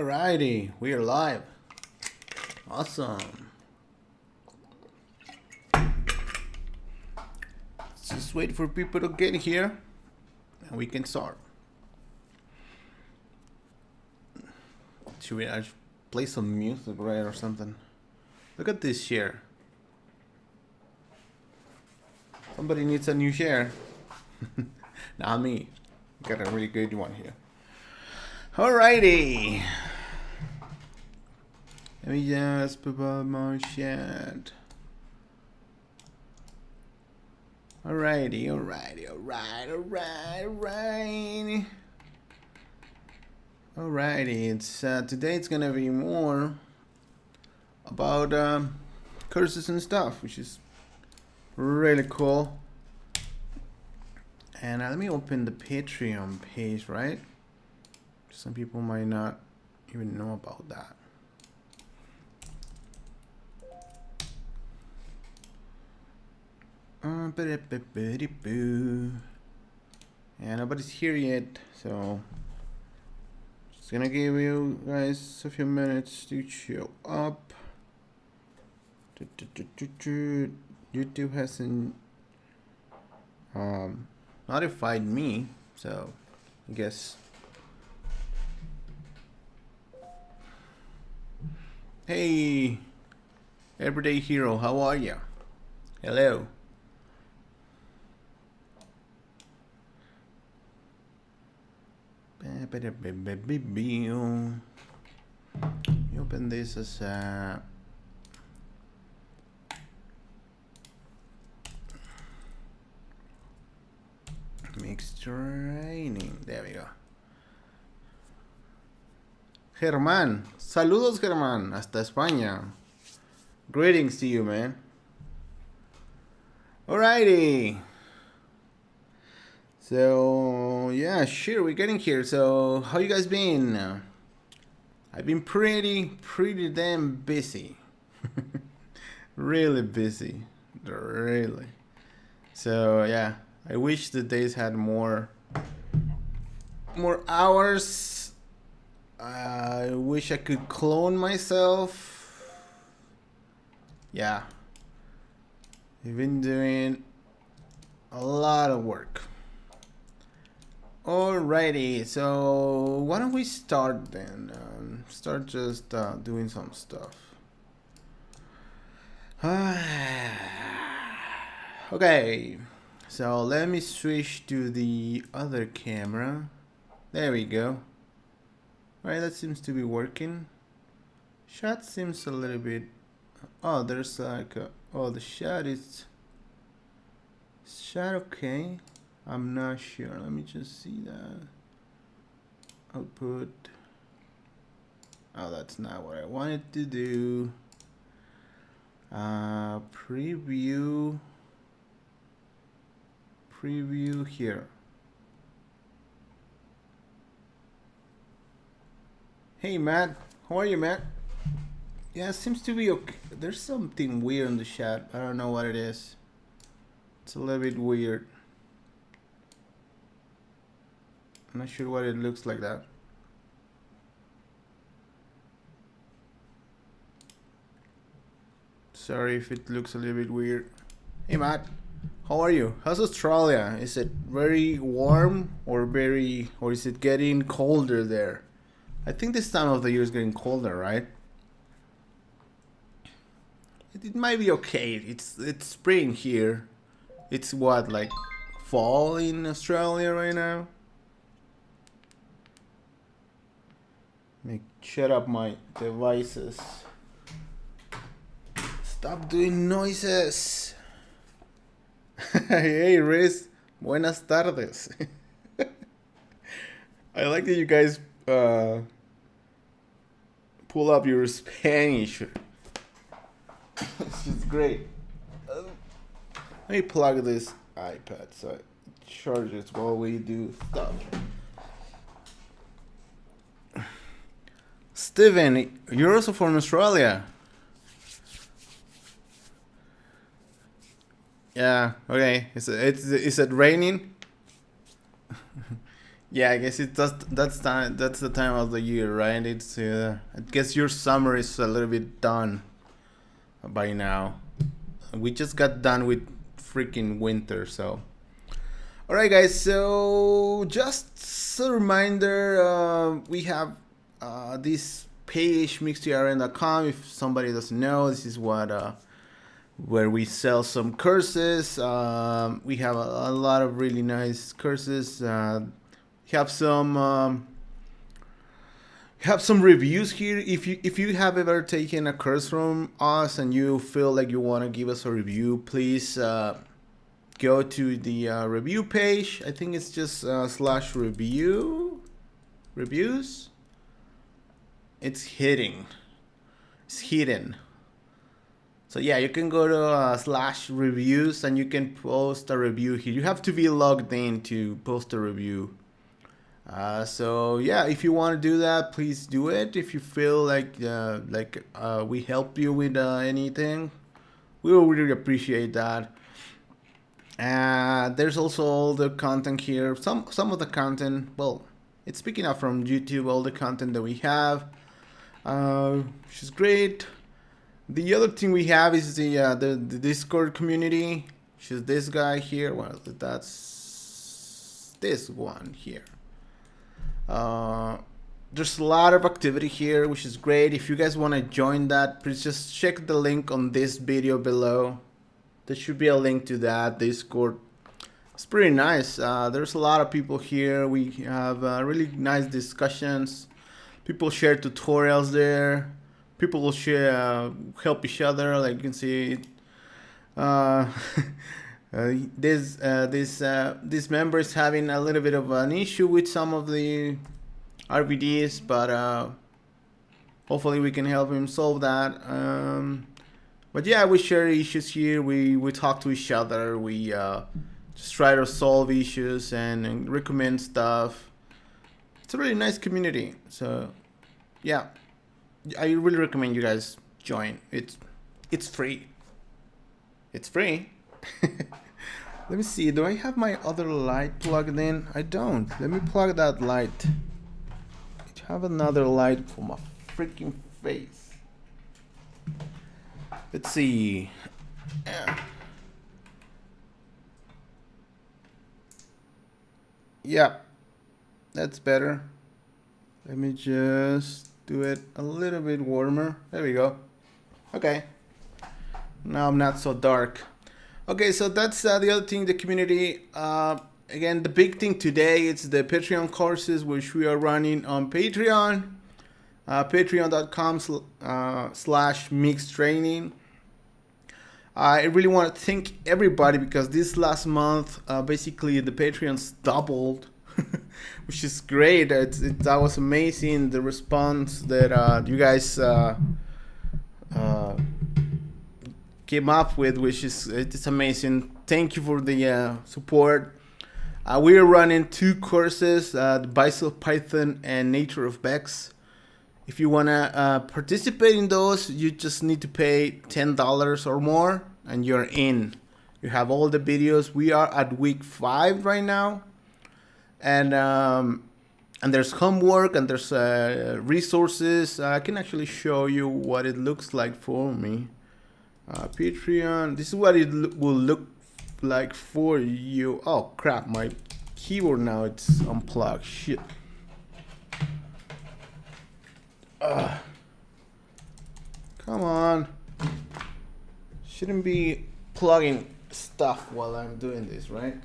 Alrighty, we are live. Awesome. Let's just wait for people to get here and we can start. Should we play some music, right, or something? Look at this share. Somebody needs a new share. Not me. Got a really good one here. Alrighty. Let me just put up my chat. Alrighty. It's today it's gonna be more about curses and stuff, which is really cool. And let me open the Patreon page, right? Some people might not even know about that. Yeah, nobody's here yet, so just gonna give you guys a few minutes to show up. YouTube hasn't notified me, so I guess. Hey, everyday hero, how are you? Hello. You open this as a mixed training. There we go. Germán, saludos Germán, hasta España. Greetings to you, man. Alrighty. So yeah, sure, we're getting here. So how you guys been? I've been pretty damn busy. Really busy, really. So yeah, I wish the days had more hours. I wish I could clone myself. Yeah, I've been doing a lot of work. Alrighty, so why don't we start then? Start just doing some stuff. Okay, so let me switch to the other camera. There we go. Alright, that seems to be working. Shot seems a little bit. Oh, there's like a, oh, the shot is shot okay. I'm not sure. Let me just see that output. Oh, that's not what I wanted to do. Preview here. Hey Matt, how are you, Matt? Yeah, it seems to be okay. There's something weird in the chat. I don't know what it is. It's a little bit weird. I'm not sure what it looks like that. Sorry if it looks a little bit weird. Hey Matt, how are you? How's Australia? Is it very warm or is it getting colder there? I think this time of the year is getting colder, right? It might be okay. It's spring here. It's what, like fall in Australia right now? Let me shut up my devices. Stop doing noises. Hey Riz, buenas tardes. I like that you guys pull up your Spanish. It's just great. Let me plug this iPad so it charges while we do stuff. Steven, you're also from Australia. Yeah, okay. Is it raining? Yeah, I guess that's the time of the year, right? It's I guess your summer is a little bit done by now. We just got done with freaking winter, so. All right, guys. So just a reminder, we have this page mixedtrn.com. If somebody doesn't know, this is what where we sell some courses. We have a lot of really nice courses. Have some reviews here. If you have ever taken a course from us and you feel like you want to give us a review, please go to the review page. I think it's just /reviews. It's hidden. So yeah, you can go to /reviews and you can post a review here. You have to be logged in to post a review. So yeah, if you want to do that, please do it. If you feel like we help you with anything, we will really appreciate that. There's also all the content here. Some of the content, well, it's picking up from YouTube, all the content that we have, which is great. The other thing we have is the Discord community, which is this guy here. Well, that's this one here. There's a lot of activity here, which is great. If you guys want to join that, please just check the link on this video below. There should be a link to that Discord. It's pretty nice. There's a lot of people here. We have really nice discussions. People share tutorials there. People will share, help each other. Like you can see, this member is having a little bit of an issue with some of the RVDs, but hopefully we can help him solve that. But yeah, we share issues here. We talk to each other. We just try to solve issues and recommend stuff. It's a really nice community. So yeah, I really recommend you guys join. It's free. It's free. Let me see. Do I have my other light plugged in? I don't. Let me plug that light. I have another light for my freaking face. Let's see. Yeah, that's better. Let me just do it a little bit warmer. There we go. Okay. Now I'm not so dark. Okay, so that's the other thing, the community. Again, the big thing today is the Patreon courses, which we are running on Patreon. Patreon.com/mixedtraining. I really want to thank everybody because this last month, basically the Patreons doubled, which is great. That was amazing. The response that you guys came up with, which is it's amazing. Thank you for the support. We are running 2 courses, the Basics of Python and Nature of Bex. If you want to participate in those, you just need to pay $10 or more and you're in. You have all the videos. We are at week 5 right now. And there's homework and there's resources. I can actually show you what it looks like for me. Patreon. This is what it will look like for you. Oh crap, my keyboard now it's unplugged. Shit. Come on. Shouldn't be plugging stuff while I'm doing this, right?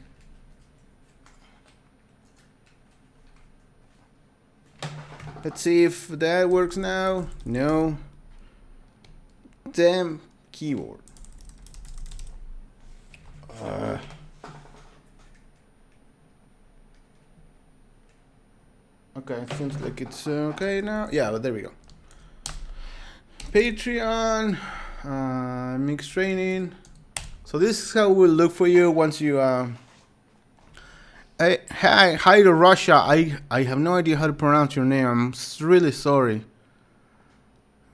Let's see if that works now. No. Damn keyboard. Okay, seems like it's okay now. Yeah, but there we go. Patreon, mixed training. So this is how it will look for you once you hi to Russia. I have no idea how to pronounce your name. I'm really sorry.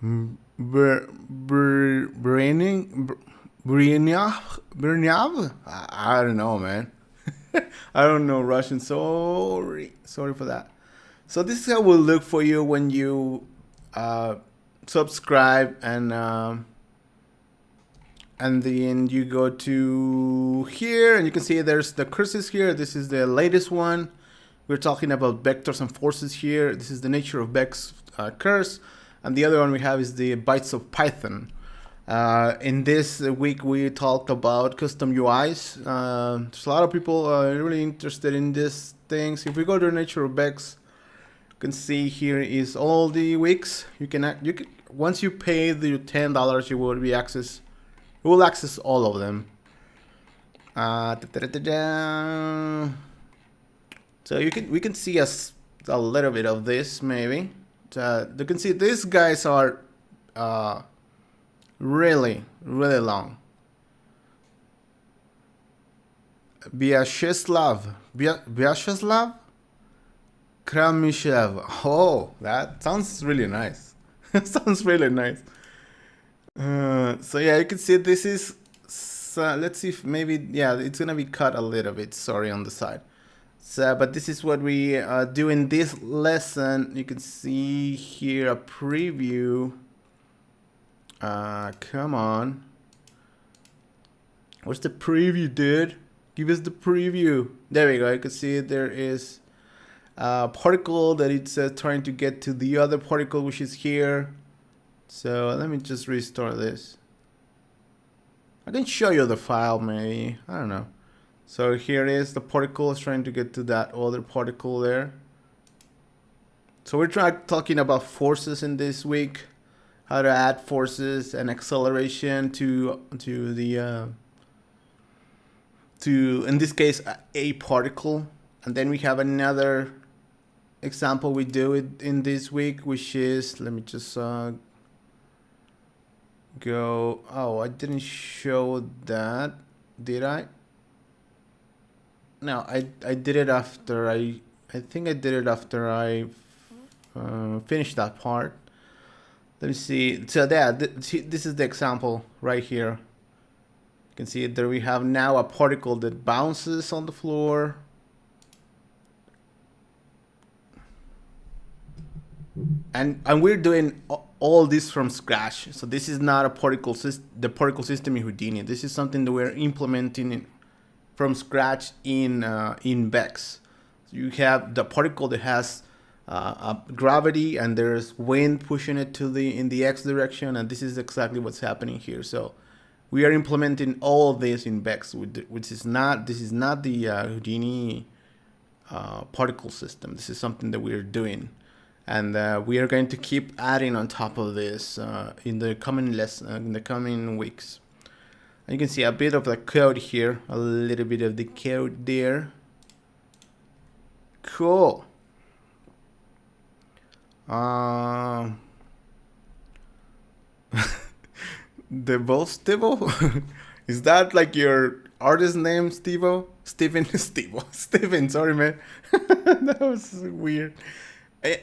Brynyav? I don't know, man. I don't know Russian. Sorry for that. So this is how it will look for you when you subscribe and then you go to here and you can see there's the curses here. This is the latest one. We're talking about vectors and forces here. This is the nature of Beck's curse. And the other one we have is the bytes of Python. In this week, we talked about custom UIs. There's a lot of people really interested in these things. If we go to the nature of Beck's, you can see here is all the weeks. You can once you pay the $10, you will access all of them. So we can see a little bit of this maybe. You can see these guys are really long. Vyacheslav Kramishev. Oh, that sounds really nice. Sounds really nice. So yeah, you can see this is. Let's see if maybe it's gonna be cut a little bit. Sorry on the side. So, but this is what we do in this lesson. You can see here a preview. Come on. What's the preview, dude? Give us the preview. There we go. You can see there is a particle that it's trying to get to the other particle, which is here. So let me just restore this. I can show you the file maybe. I don't know. So here it is, the particle is trying to get to that other particle there. So we're talking about forces in this week, how to add forces and acceleration to in this case a particle. And then we have another example we do it in this week, which is, let me just go. Oh, I didn't show that, did I? No, I did it after I think I did it after I finished that part. Let me see. So there, this is the example right here. You can see there we have now a particle that bounces on the floor. And we're doing all this from scratch. So this is not a particle the particle system in Houdini. This is something that we're implementing from scratch in Bex. So you have the particle that has gravity and there's wind pushing it to in the X direction, and this is exactly what's happening here. So we are implementing all of this in Bex, this is not the Houdini particle system. This is something that we are doing, and we are going to keep adding on top of this in the coming weeks. And you can see a bit of the code here, a little bit of the code there. Cool. The Stevo? Is that like your artist name, Stevo? Steven, sorry man. That was weird.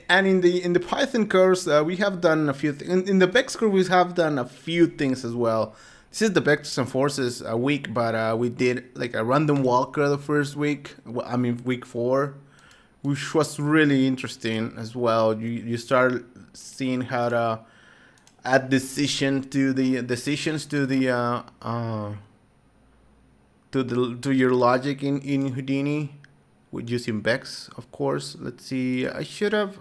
And in the Python course, we have done a few things. In the Bex course, we have done a few things as well. This is the vectors and forces week, but we did like a random walker the first week. I mean week 4, which was really interesting as well. You start seeing how to add decisions to your logic in Houdini with using Bex, of course. Let's see. I should have.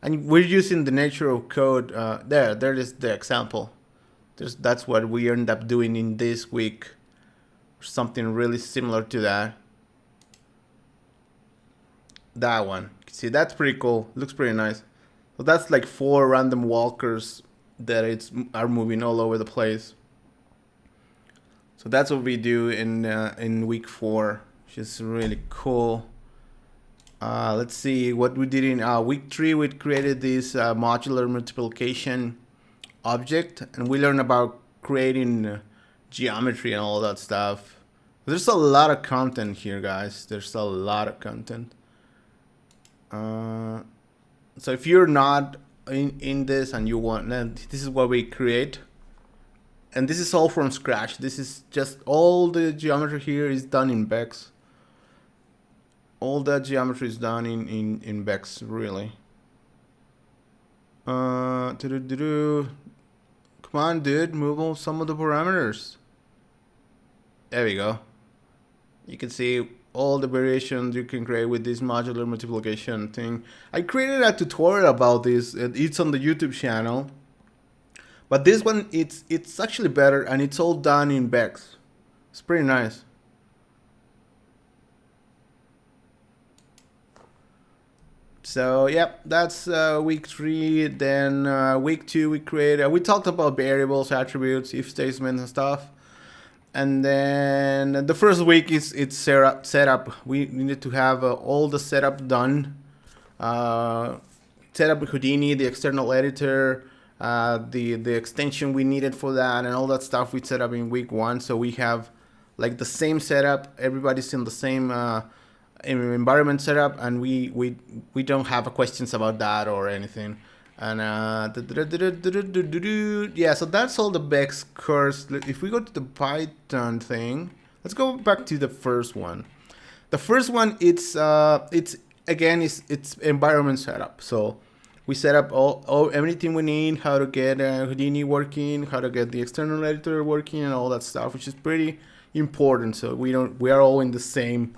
And we're using the nature of code. There is the example. That's what we end up doing in this week. Something really similar to that. That one. See, that's pretty cool. Looks pretty nice. So that's like 4 random walkers that are moving all over the place. So that's what we do in week 4, which is really cool. Let's see what we did in week 3. We created this modular multiplication object, and we learned about creating geometry and all that stuff. There's a lot of content here, guys. There's a lot of content. So if you're not in this and you want, then this is what we create, and this is all from scratch. This is just all the geometry here is done in Bex. all that geometry is done in Bex, really. Come on, dude, move on some of the parameters. There we go. You can see all the variations you can create with this modular multiplication thing. I created a tutorial about this. It's on the YouTube channel. But this one, it's actually better, and it's all done in Bex. It's pretty nice. So yeah, that's week 3. Then week 2 we talked about variables, attributes, if statements and stuff. And then the first week it's setup. We needed to have all the setup done. Set up Houdini, the external editor, the extension we needed for that, and all that stuff we set up in week 1. So we have like the same setup. Everybody's in the same environment setup, and we don't have questions about that or anything. And yeah, so that's all the Bex course. If we go to the Python thing, let's go back to the first one. The first one, it's environment setup. So we set up all everything we need, how to get Houdini working, how to get the external editor working, and all that stuff, which is pretty important. So we are all in the same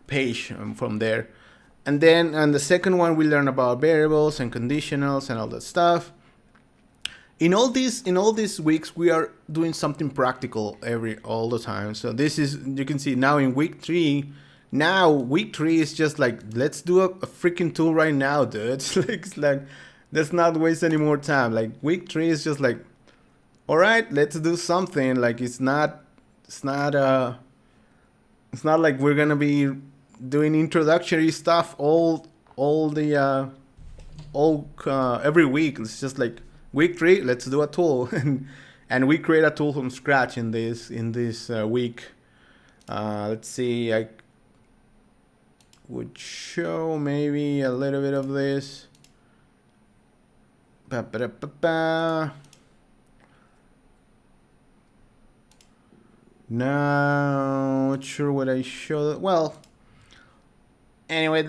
page from there. And then on the second one, we learn about variables and conditionals and all that stuff. In all these weeks, we are doing something practical all the time. So this is, you can see now in week 3. Now week 3 is just like, let's do a freaking tool right now, dude. It's like let's not waste any more time. Like week 3 is just like, all right, let's do something. Like it's not like we're gonna be doing introductory stuff every week. It's just like week 3, let's do a tool, and we create a tool from scratch in this week. Let's see, I would show maybe a little bit of this. Not sure what I showed. Well, anyway,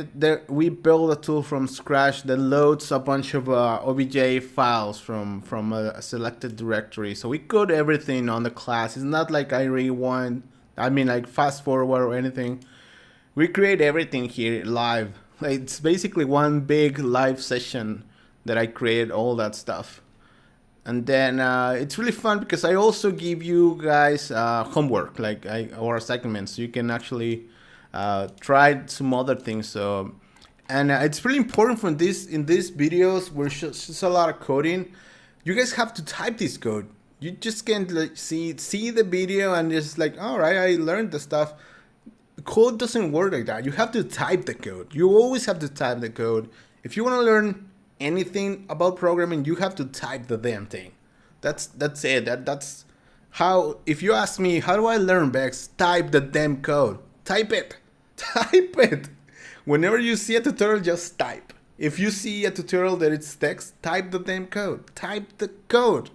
we build a tool from scratch that loads a bunch of OBJ files from a selected directory. So we code everything on the class. It's not like like fast forward or anything. We create everything here live. It's basically one big live session that I created all that stuff. And then it's really fun because I also give you guys homework, or assignments, so you can actually try some other things. So, and it's really important in these videos where it's just a lot of coding. You guys have to type this code. You just can't see the video and just like, all right, I learned the stuff. Code doesn't work like that. You have to type the code. You always have to type the code. If you want to learn anything about programming, you have to type the damn thing. That's it. That's how. If you ask me, how do I learn Bex? Type the damn code. Type it. Type it. Whenever you see a tutorial, just type. If you see a tutorial that it's text, type the damn code. Type the code.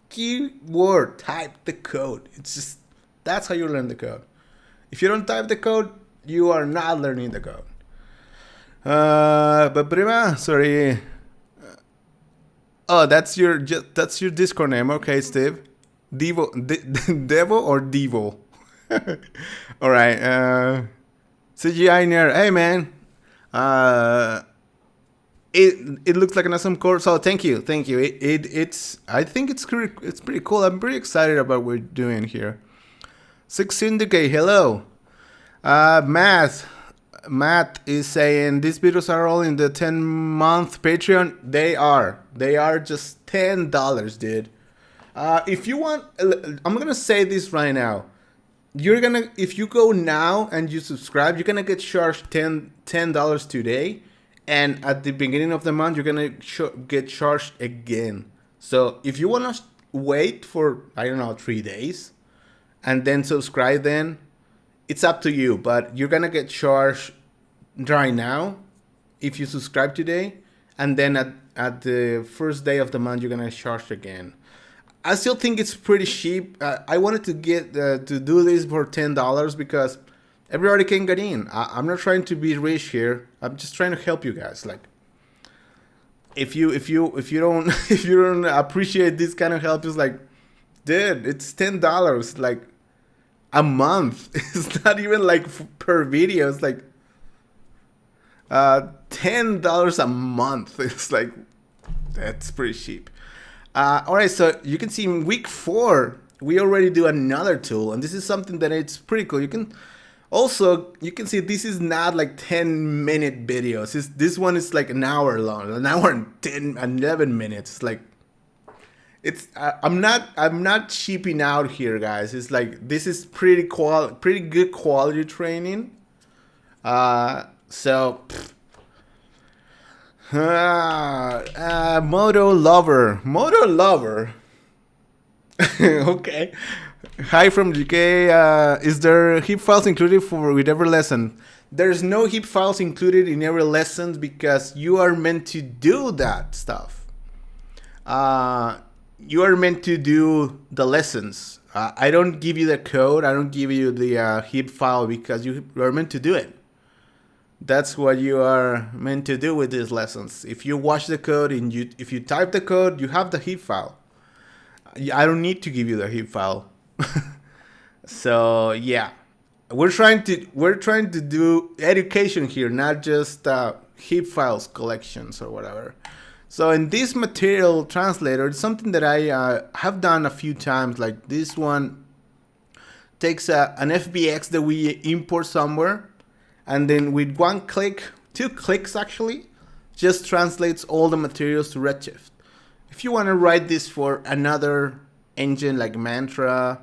Keyword. Type the code. It's just, that's how you learn the code. If you don't type the code, you are not learning the code. But prima, sorry. Oh, that's your Discord name. Okay, Steve. Devo or Devo? All right. CGI Nair. Hey, man. It looks like an awesome course. So thank you. It's I think it's pretty cool. I'm pretty excited about what we're doing here. 16 Decay. Hello. Matt is saying these videos are all in the 10-month Patreon. They are just $10, dude. If you want, I'm gonna say this right now. If you go now and you subscribe, you're gonna get charged $10 today, and at the beginning of the month you're gonna get charged again. So if you wanna wait for 3 days and then subscribe, then it's up to you, but you're gonna get charged right now if you subscribe today, and then at the first day of the month you're gonna charge again. I still think it's pretty cheap. I wanted to get to do this for $10 because Everybody can get in. I'm not trying to be rich here. I'm just trying to help you guys. Like, if you don't if you don't appreciate this kind of help, it's like, dude, it's $10 like a month. It's not even like per video. It's like $10 a month. It's like, that's pretty cheap. All right, so you can see in week 4 we already do another tool, and this is something that it's pretty cool. You can see this is not like 10-minute videos. This one is like an hour long, an hour and 11 minutes. Like, it's I'm not cheaping out here, guys. It's like, this is pretty good quality training. So Modo lover. Okay. Hi from UK. Is there heap files included with every lesson? There's no heap files included in every lesson because you are meant to do that stuff. You are meant to do the lessons. I don't give you the code. I don't give you the heap file because you are meant to do it. That's what you are meant to do with these lessons. If you watch the code and if you type the code, you have the heap file. I don't need to give you the heap file. So yeah, we're trying to do education here, not just heap files collections or whatever. So in this material translator, it's something that I have done a few times. Like, this one takes an FBX that we import somewhere, and then with 1 click, 2 clicks actually, just translates all the materials to Redshift. If you want to write this for another engine like Mantra,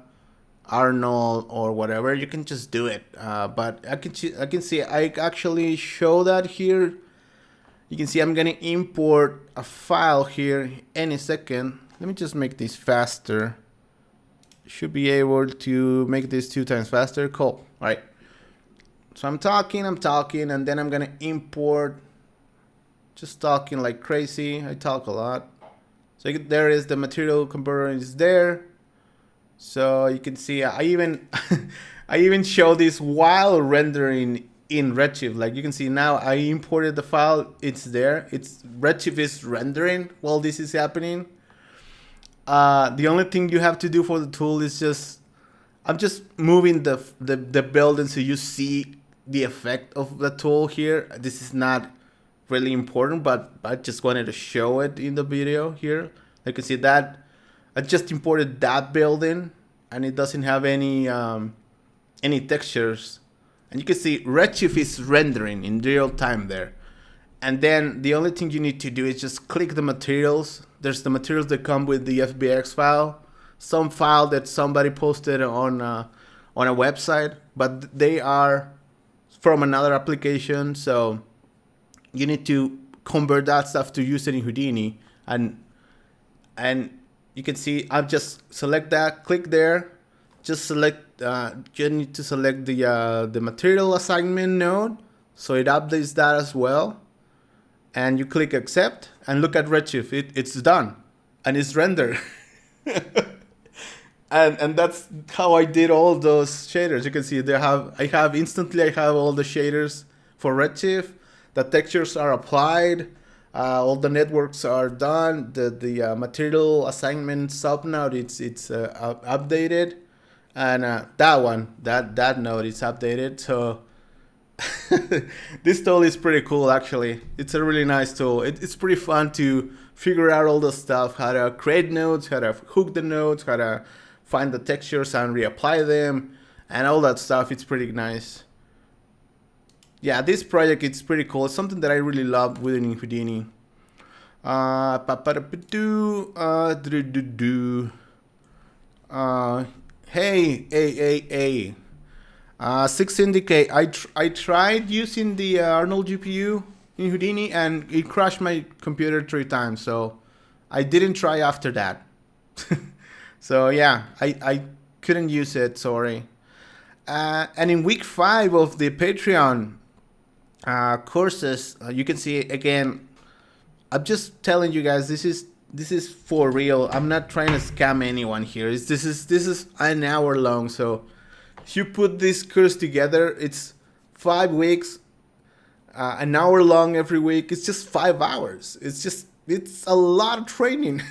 Arnold, or whatever, you can just do it. But I can see I actually show that here. You can see I'm gonna import a file here any second. Let me just make this faster. Should be able to make this 2 times faster. Cool. All right. So I'm talking, and then I'm gonna import. Just talking like crazy. I talk a lot. So there is the material converter is there. So you can see I even I even show this while rendering in Redshift. Like, you can see now I imported the file. It's there. It's Redshift is rendering while this is happening. The only thing you have to do for the tool is I'm just moving the building so you see the effect of the tool here. This is not really important, but I just wanted to show it in the video here. You can see that I just imported that building, and it doesn't have any textures. And you can see Redshift is rendering in real time there. And then the only thing you need to do is just click the materials. There's the materials that come with the FBX file, some file that somebody posted on a website, but they are from another application. So you need to convert that stuff to use it in Houdini. And you can see I've just select that, click there, just select, you need to select the material assignment node, so it updates that as well. And you click accept, and look at Redshift, it's done, and it's rendered. and that's how I did all those shaders. You can see I have all the shaders for Redshift. The textures are applied. All the networks are done. The material assignment subnode it's updated, and that node is updated. So this tool is pretty cool. Actually, it's a really nice tool. It's pretty fun to figure out all the stuff, how to create nodes, how to hook the nodes, how to find the textures and reapply them, and all that stuff. It's pretty nice. Yeah, this project, it's pretty cool. It's something that I really love within Houdini. Hey, A. 16DK. I tried using the Arnold GPU in Houdini, and it crashed my computer 3 times. So I didn't try after that. So yeah, I couldn't use it. Sorry. And in week 5 of the Patreon courses, you can see again, I'm just telling you guys, this is for real. I'm not trying to scam anyone here. This is an hour long, so you put this course together, it's 5 weeks, an hour long every week. It's just 5 hours. It's a lot of training,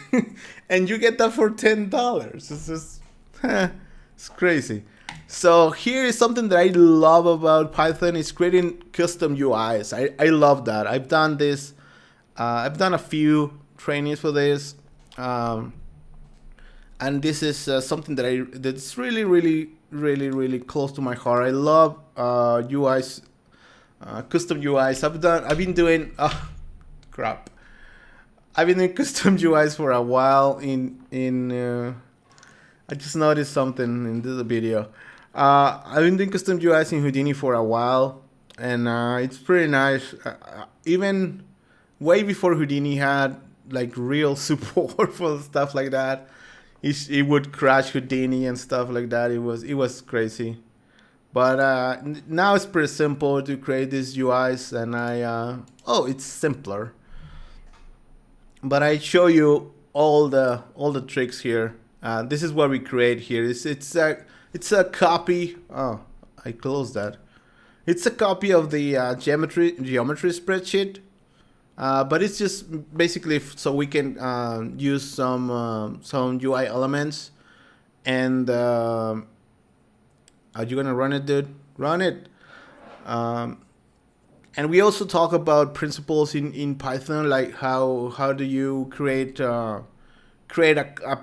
and you get that for $10. It's just, it's crazy. So here is something that I love about Python is creating custom UIs. I love that. I've done this. I've done a few trainings for this, and this is something that's really close to my heart. I love UIs, custom UIs. I've been doing crap. I've been doing custom UIs for a while. I just noticed something in this video. I've been doing custom UIs in Houdini for a while, and it's pretty nice. Even way before Houdini had like real support for stuff like that, it would crash Houdini and stuff like that. It was crazy, but now it's pretty simple to create these UIs, and it's simpler. But I show you all the tricks here. This is what we create here. It's a copy. Oh, I closed that. It's a copy of the geometry spreadsheet, but it's just basically so we can use some UI elements. And are you gonna run it, dude? Run it. And we also talk about principles in Python, like how do you create a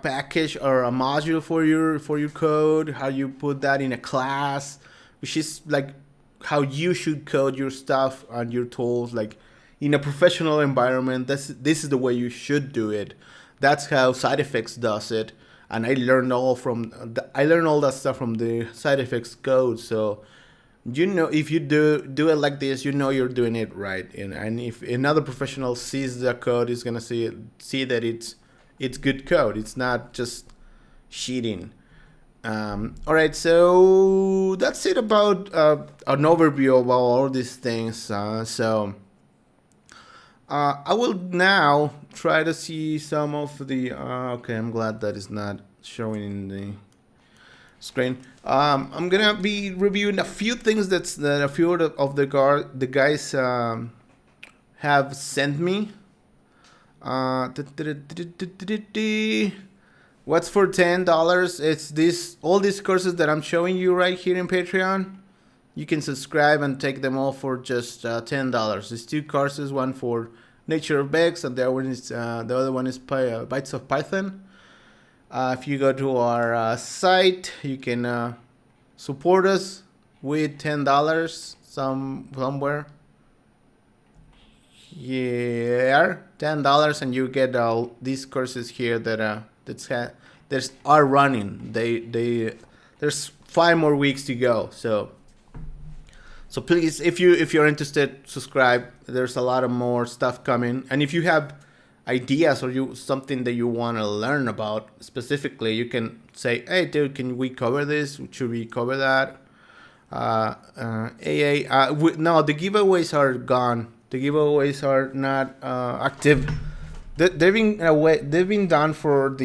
package or a module for your code, how you put that in a class, which is like how you should code your stuff and your tools, like in a professional environment. This is the way you should do it. That's how side effects does it, and I learned all that stuff from the side effects code. So if you do it like this, you're doing it right. And if another professional sees the code, he's gonna see that it's good code. It's not just cheating. All right, so that's it about an overview about all these things. I will now try to see some of the. Okay, I'm glad that is not showing in the screen. I'm gonna be reviewing a few things that a few of the guys have sent me. What's for $10? It's all these courses that I'm showing you right here in Patreon. You can subscribe and take them all for just $10. It's 2 courses, one for Nature of Bugs, and the other one is Bytes of Python. If you go to our site, you can support us with $10 somewhere. Here, $10, and you get all these courses here that are running. There's 5 more weeks to go. So please, if you're interested, subscribe. There's a lot of more stuff coming, and if you have ideas or something that you want to learn about specifically, you can say, hey dude, can we cover this? Should we cover that? No, the giveaways are gone. The giveaways are not active. They've been done for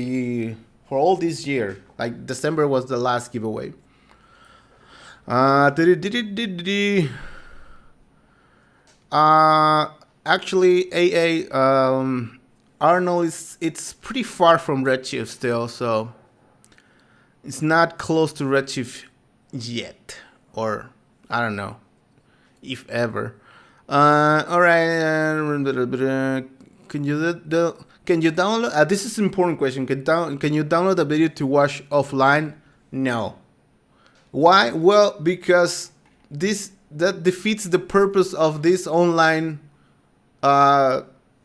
all this year. Like December was the last giveaway. Actually, AA Arnold it's pretty far from Redshift still, so it's not close to Redshift yet, or I don't know, if ever. All right. Can you download? This is an important question. Can you download a video to watch offline? No. Why? Well, because that defeats the purpose of this online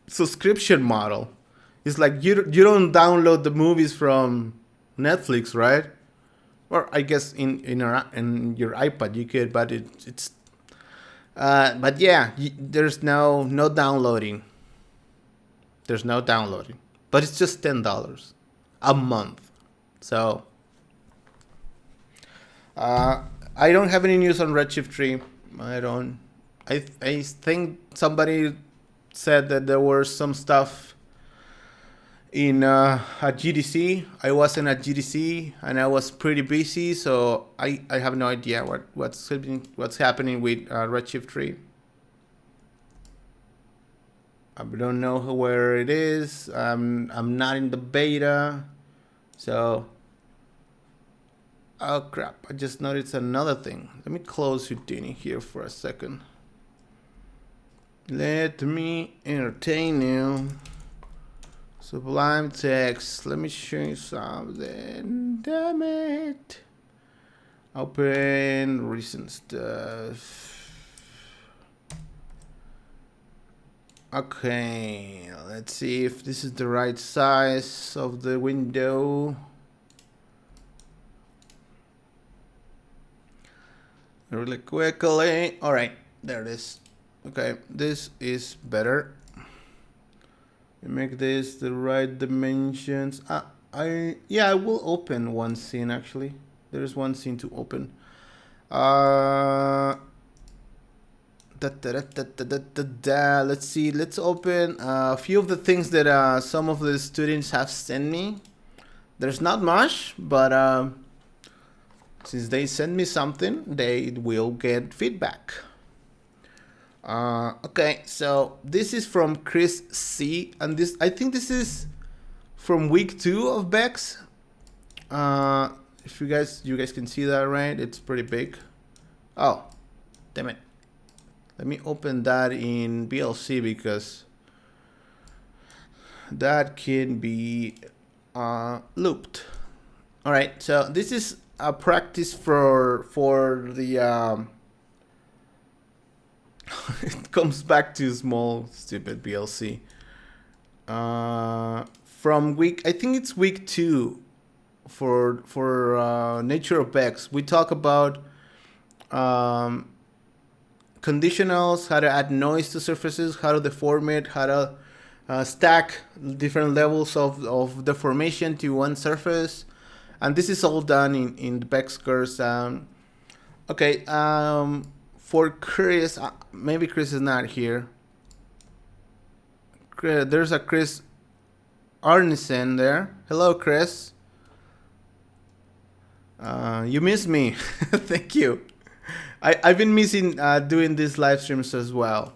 subscription model. It's like you don't download the movies from Netflix, right? Or I guess in your iPad you could, but it's. But yeah, there's no downloading. There's no downloading, but it's just $10 a month. So I don't have any news on Redshift 3. I think somebody said that there was some stuff at GDC. I wasn't at GDC and I was pretty busy, so I have no idea what's happening with Redshift 3. I don't know where it is. I'm not in the beta, so oh crap! I just noticed another thing. Let me close Houdini here for a second. Let me entertain you. Sublime text. Let me show you something. Damn it. Open recent stuff. Okay, let's see if this is the right size of the window. Really quickly. All right, there it is. Okay, this is better. You make this the right dimensions. I will open one scene actually. There's one scene to open. Let's see. Let's open a few of the things that some of the students have sent me. There's not much, but since they send me something, they will get feedback. Okay, so this is from Chris C, and this I think this is from week 2 of Bex. If you guys can see that, right? It's pretty big. Oh, damn it. Let me open that in BLC because that can be looped. All right, so this is a practice for the it comes back to small stupid BLC. From week, I think it's week 2 for Nature of Bex. We talk about conditionals, how to add noise to surfaces, how to deform it, how to stack different levels of deformation to one surface. And this is all done in the Bex course. Okay, for Chris, maybe Chris is not here. There's a Chris Arneson there. Hello, Chris. You missed me. Thank you. I've been missing doing these live streams as well.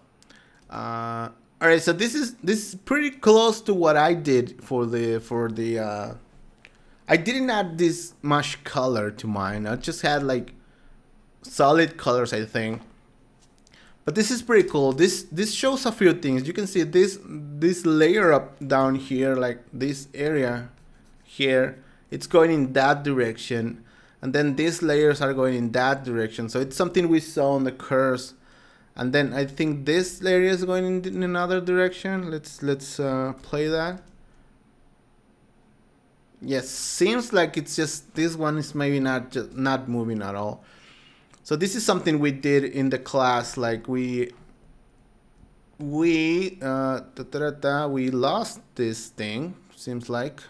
All right, so this is pretty close to what I did for the. I didn't add this much color to mine. I just had like solid colors, I think. But this is pretty cool. This shows a few things. You can see this layer up down here, like this area here. It's going in that direction. And then these layers are going in that direction. So it's something we saw on the curves. And then I think this area is going in another direction. Let's play that. Yes, seems like it's just this one is maybe not moving at all. So this is something we did in the class. Like we lost this thing. Seems like.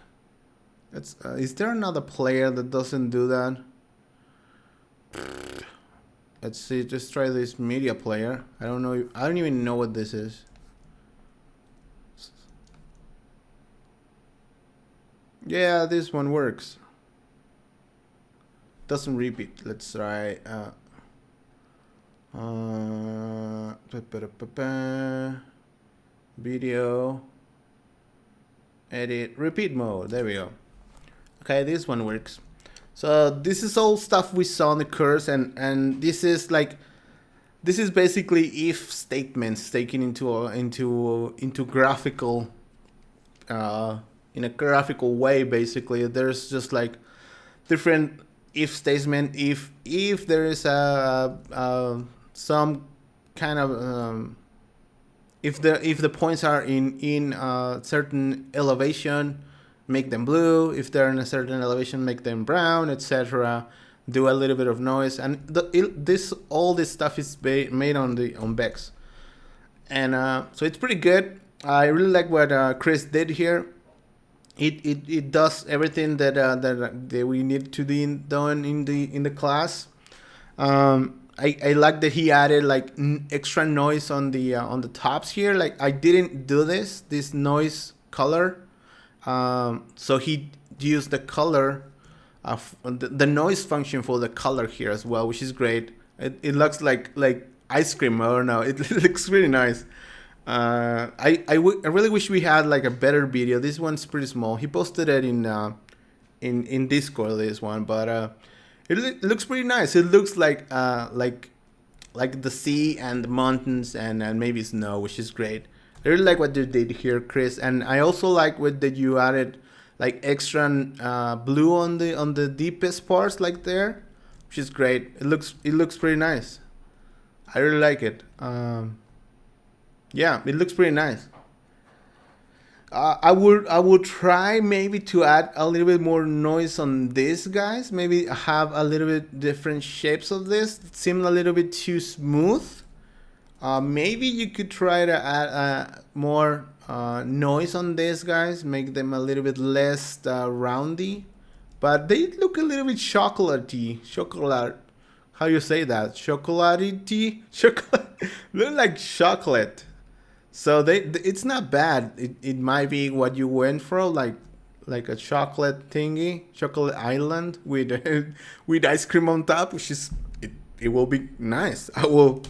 Is there another player that doesn't do that? Let's see. Just try this media player. I don't know. I don't even know what this is. Yeah, this one works. Doesn't repeat. Let's try. Video. Edit. Repeat mode. There we go. Okay, this one works. So this is all stuff we saw in the course, and this is basically if statements taken into graphical in a graphical way. Basically, there's just like different if statement. If there is some kind of if the points are in certain elevation, make them blue. If they're in a certain elevation, make them brown, etc. Do a little bit of noise, and all this stuff is made on Bex, and so it's pretty good. I really like what Chris did here. It does everything that we need to be done in the class. I like that he added like extra noise on the tops here. Like I didn't do this noise color. So he used the color of the noise function for the color here as well, which is great. It looks like ice cream. I don't know. It looks really nice. I really wish we had like a better video. This one's pretty small. He posted it in Discord, this one, but it looks pretty nice. It looks like the sea and the mountains and maybe snow, which is great. I really like what you did here, Chris, and I also like what that you added like extra blue on the deepest parts, like there, which is great. It looks pretty nice. I really like it. Yeah, it looks pretty nice. I would try maybe to add a little bit more noise on this, guys. Maybe have a little bit different shapes of this. It seemed a little bit too smooth. Maybe you could try to add more noise on this, guys. Make them a little bit less roundy. But they look a little bit chocolatey. Chocolate. How you say that? Chocolatey? Chocolate. Look like chocolate. So it's not bad. It might be what you went for, like a chocolate thingy, chocolate island with with ice cream on top, which is it will be nice. I will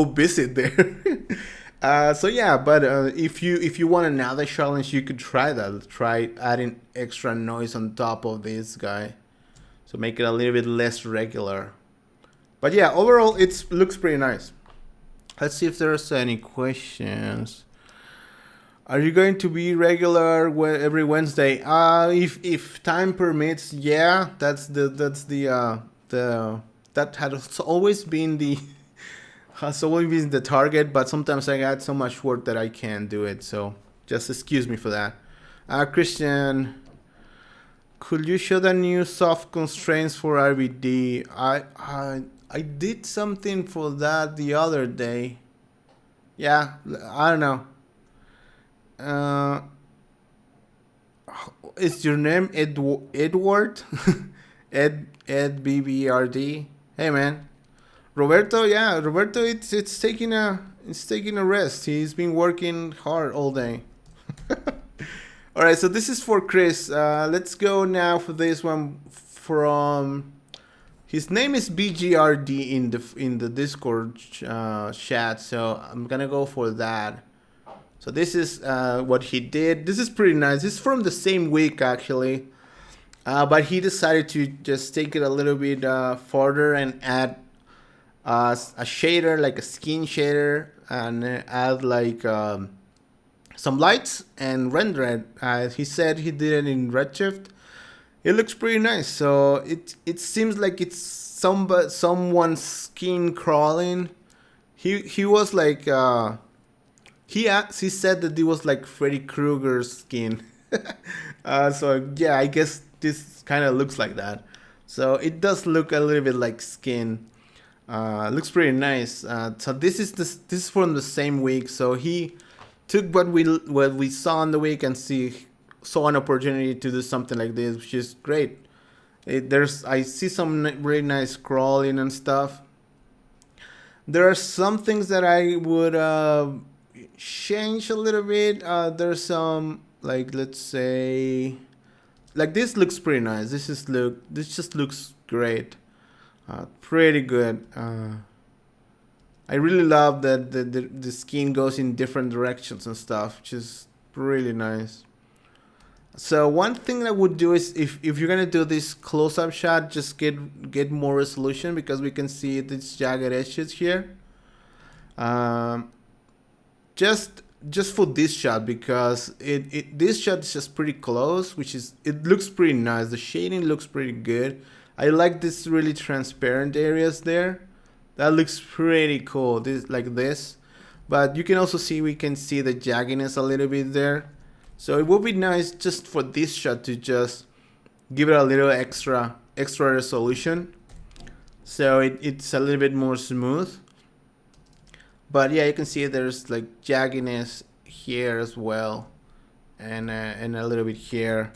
visit there. So yeah, but if you want another challenge, you could try that. Try adding extra noise on top of this guy, so make it a little bit less regular. But yeah, overall it looks pretty nice. Let's see if there's any questions. Are you going to be regular every Wednesday? If time permits, yeah. That has always been the target. But sometimes I got so much work that I can't do it. So just excuse me for that. Christian, could you show the new soft constraints for RBD? I did something for that the other day. Yeah, I don't know. Is your name Edward? Ed BBRD. Hey man, Roberto. Yeah, Roberto. It's taking a rest. He's been working hard all day. All right, so this is for Chris. Let's go now for this one from. His name is BGRD in the Discord chat, so I'm gonna go for that. So this is what he did. This is pretty nice. This is from the same week actually, but he decided to just take it a little bit further and add a shader, like a skin shader, and add like some lights and render it. He said he did it in Redshift. It looks pretty nice. So it seems like it's someone's skin crawling. He was like he said that it was like Freddy Krueger's skin. So yeah, I guess this kind of looks like that. So it does look a little bit like skin. Looks pretty nice. So this is from the same week. So he took what we saw in the week and saw an opportunity to do something like this, which is great. I see some really nice crawling and stuff. There are some things that I would change a little bit. There's some, like, let's say, like this looks pretty nice. This just looks great. Pretty good. I really love that the skin goes in different directions and stuff, which is really nice. So one thing I would do is if you're gonna do this close-up shot, just get more resolution, because we can see these jagged edges here. Just for this shot, because this shot is just pretty close, it looks pretty nice. The shading looks pretty good. I like this really transparent areas there. That looks pretty cool. This, but you can also see we can see the jaggedness a little bit there. So it would be nice just for this shot to just give it a little extra resolution, so it's a little bit more smooth. But yeah, you can see there's like jaggedness here as well, and a little bit here.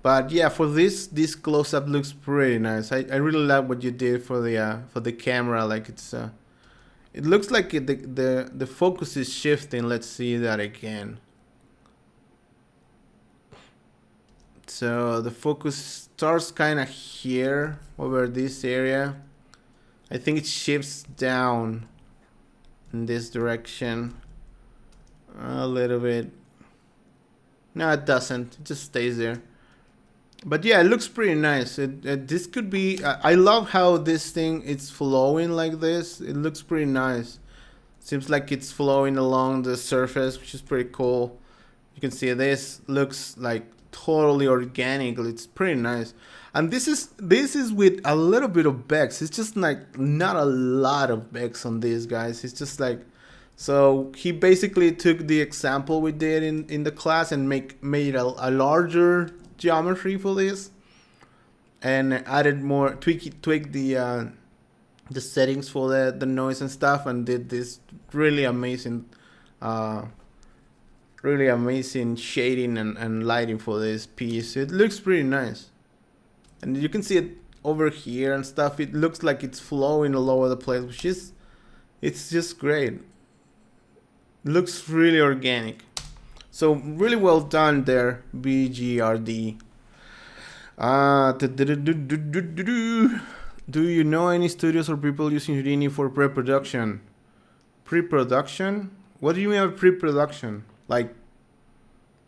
But yeah, for this close-up looks pretty nice. I really love what you did for the camera. Like it looks like the focus is shifting. Let's see that again. So the focus starts kind of here over this area. I think it shifts down in this direction a little bit. No, it doesn't. It just stays there. But yeah, it looks pretty nice. This could be. I love how this thing is flowing like this. It looks pretty nice. Seems like it's flowing along the surface, which is pretty cool. You can see this looks like totally organic. It's pretty nice. And this is with a little bit of Bex. It's just like not a lot of Bex on these guys. It's just like, so he basically took the example we did in the class and made a larger geometry for this, and added more, tweaked the settings for the noise and stuff, and did this really amazing shading and lighting for this piece. It looks pretty nice, and you can see it over here and stuff. It looks like it's flowing all over the place, which is, it's just great. It looks really organic. So really well done there, BGRD. Do you know any studios or people using Houdini for pre-production? Pre-production? What do you mean by pre-production? Like,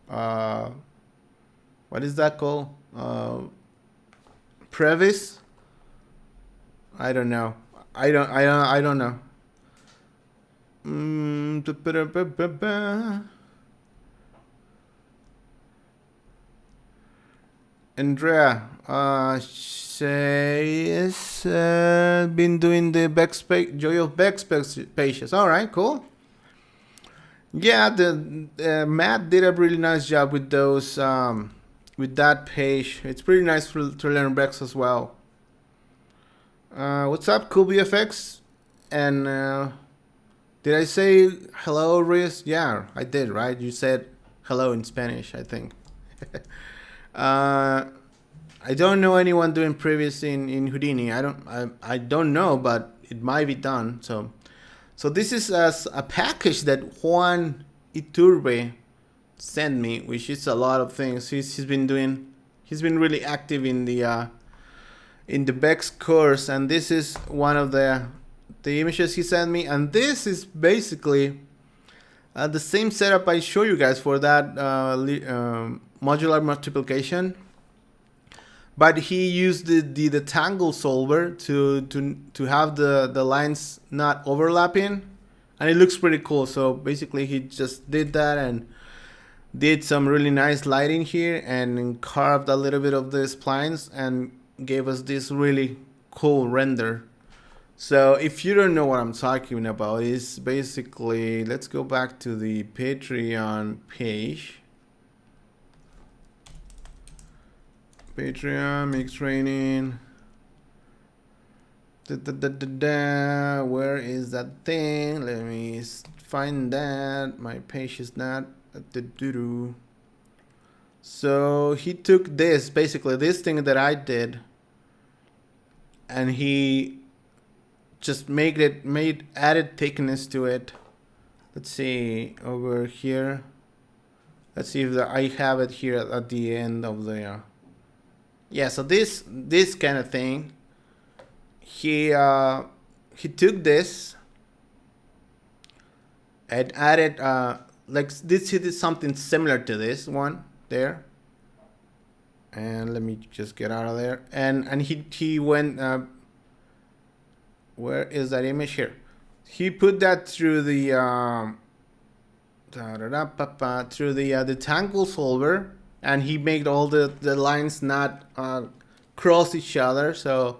what is that called? Previs? I don't know. I don't know. Andrea, she has been doing the backspace, Joy of Backspace pages. All right, cool. Yeah, the Matt did a really nice job with those, with that page. It's pretty nice to learn Bex as well. What's up, Cool BFX? And did I say hello, Riz? Yeah, I did, right? You said hello in Spanish, I think. I don't know anyone doing previous in Houdini. I don't know, but it might be done. So this is a package that Juan Iturbe sent me, which is a lot of things. He's been really active in the Bex course, and this is one of the images he sent me, and this is basically the same setup I show you guys for that modular multiplication, but he used the tangle solver to have the lines not overlapping, and it looks pretty cool. So basically he just did that and did some really nice lighting here and carved a little bit of the splines and gave us this really cool render. So if you don't know what I'm talking about, is basically, let's go back to the Patreon page. Patreon, mix training. Where is that thing? Let me find that. My page is not. So he took this, basically this thing that I did, and he just added thickness to it. Let's see over here. Let's see if I have it here at the end of the. Yeah, so this kind of thing. He took this and added like this. He did something similar to this one there. And let me just get out of there. And he went. Where is that image here? He put that through the through the tangle solver, and he made all the lines not cross each other. So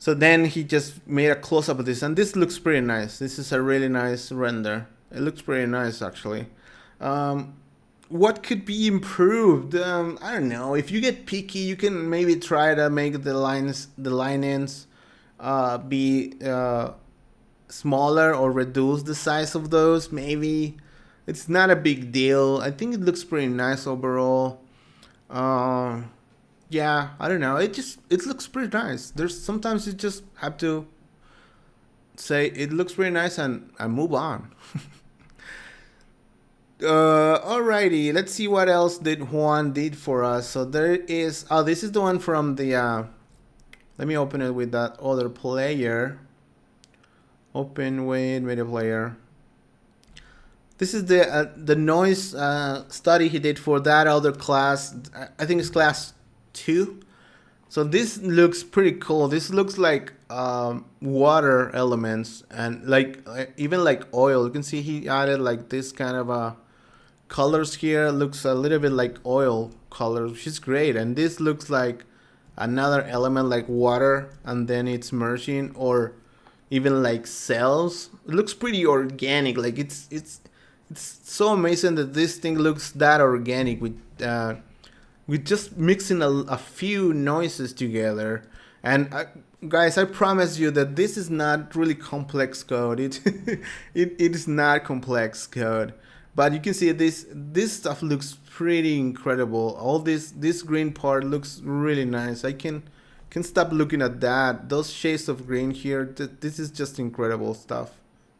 then he just made a close up of this, and this looks pretty nice. This is a really nice render. It looks pretty nice actually. What could be improved? I don't know. If you get picky, you can maybe try to make the line ends be smaller or reduce the size of those. Maybe it's not a big deal. I think it looks pretty nice overall. Yeah, I don't know. It looks pretty nice. There's sometimes you just have to say it looks pretty nice and move on. Alrighty, let's see what else did Juan did for us. So there is, oh, this is the one from the, let me open it with that other player. Open with media player. This is the noise study he did for that other class. I think it's class 2. So this looks pretty cool. This looks like water elements and like even like oil. You can see he added like this kind of colors here. Looks a little bit like oil colors, which is great. And this looks like another element like water, and then it's merging, or even like cells. It looks pretty organic. Like it's so amazing that this thing looks that organic with just mixing a few noises together. And guys, I promise you that this is not really complex code. It is not complex code, but you can see this stuff looks pretty incredible. All this green part looks really nice. I can stop looking at that. Those shades of green here. This is just incredible stuff.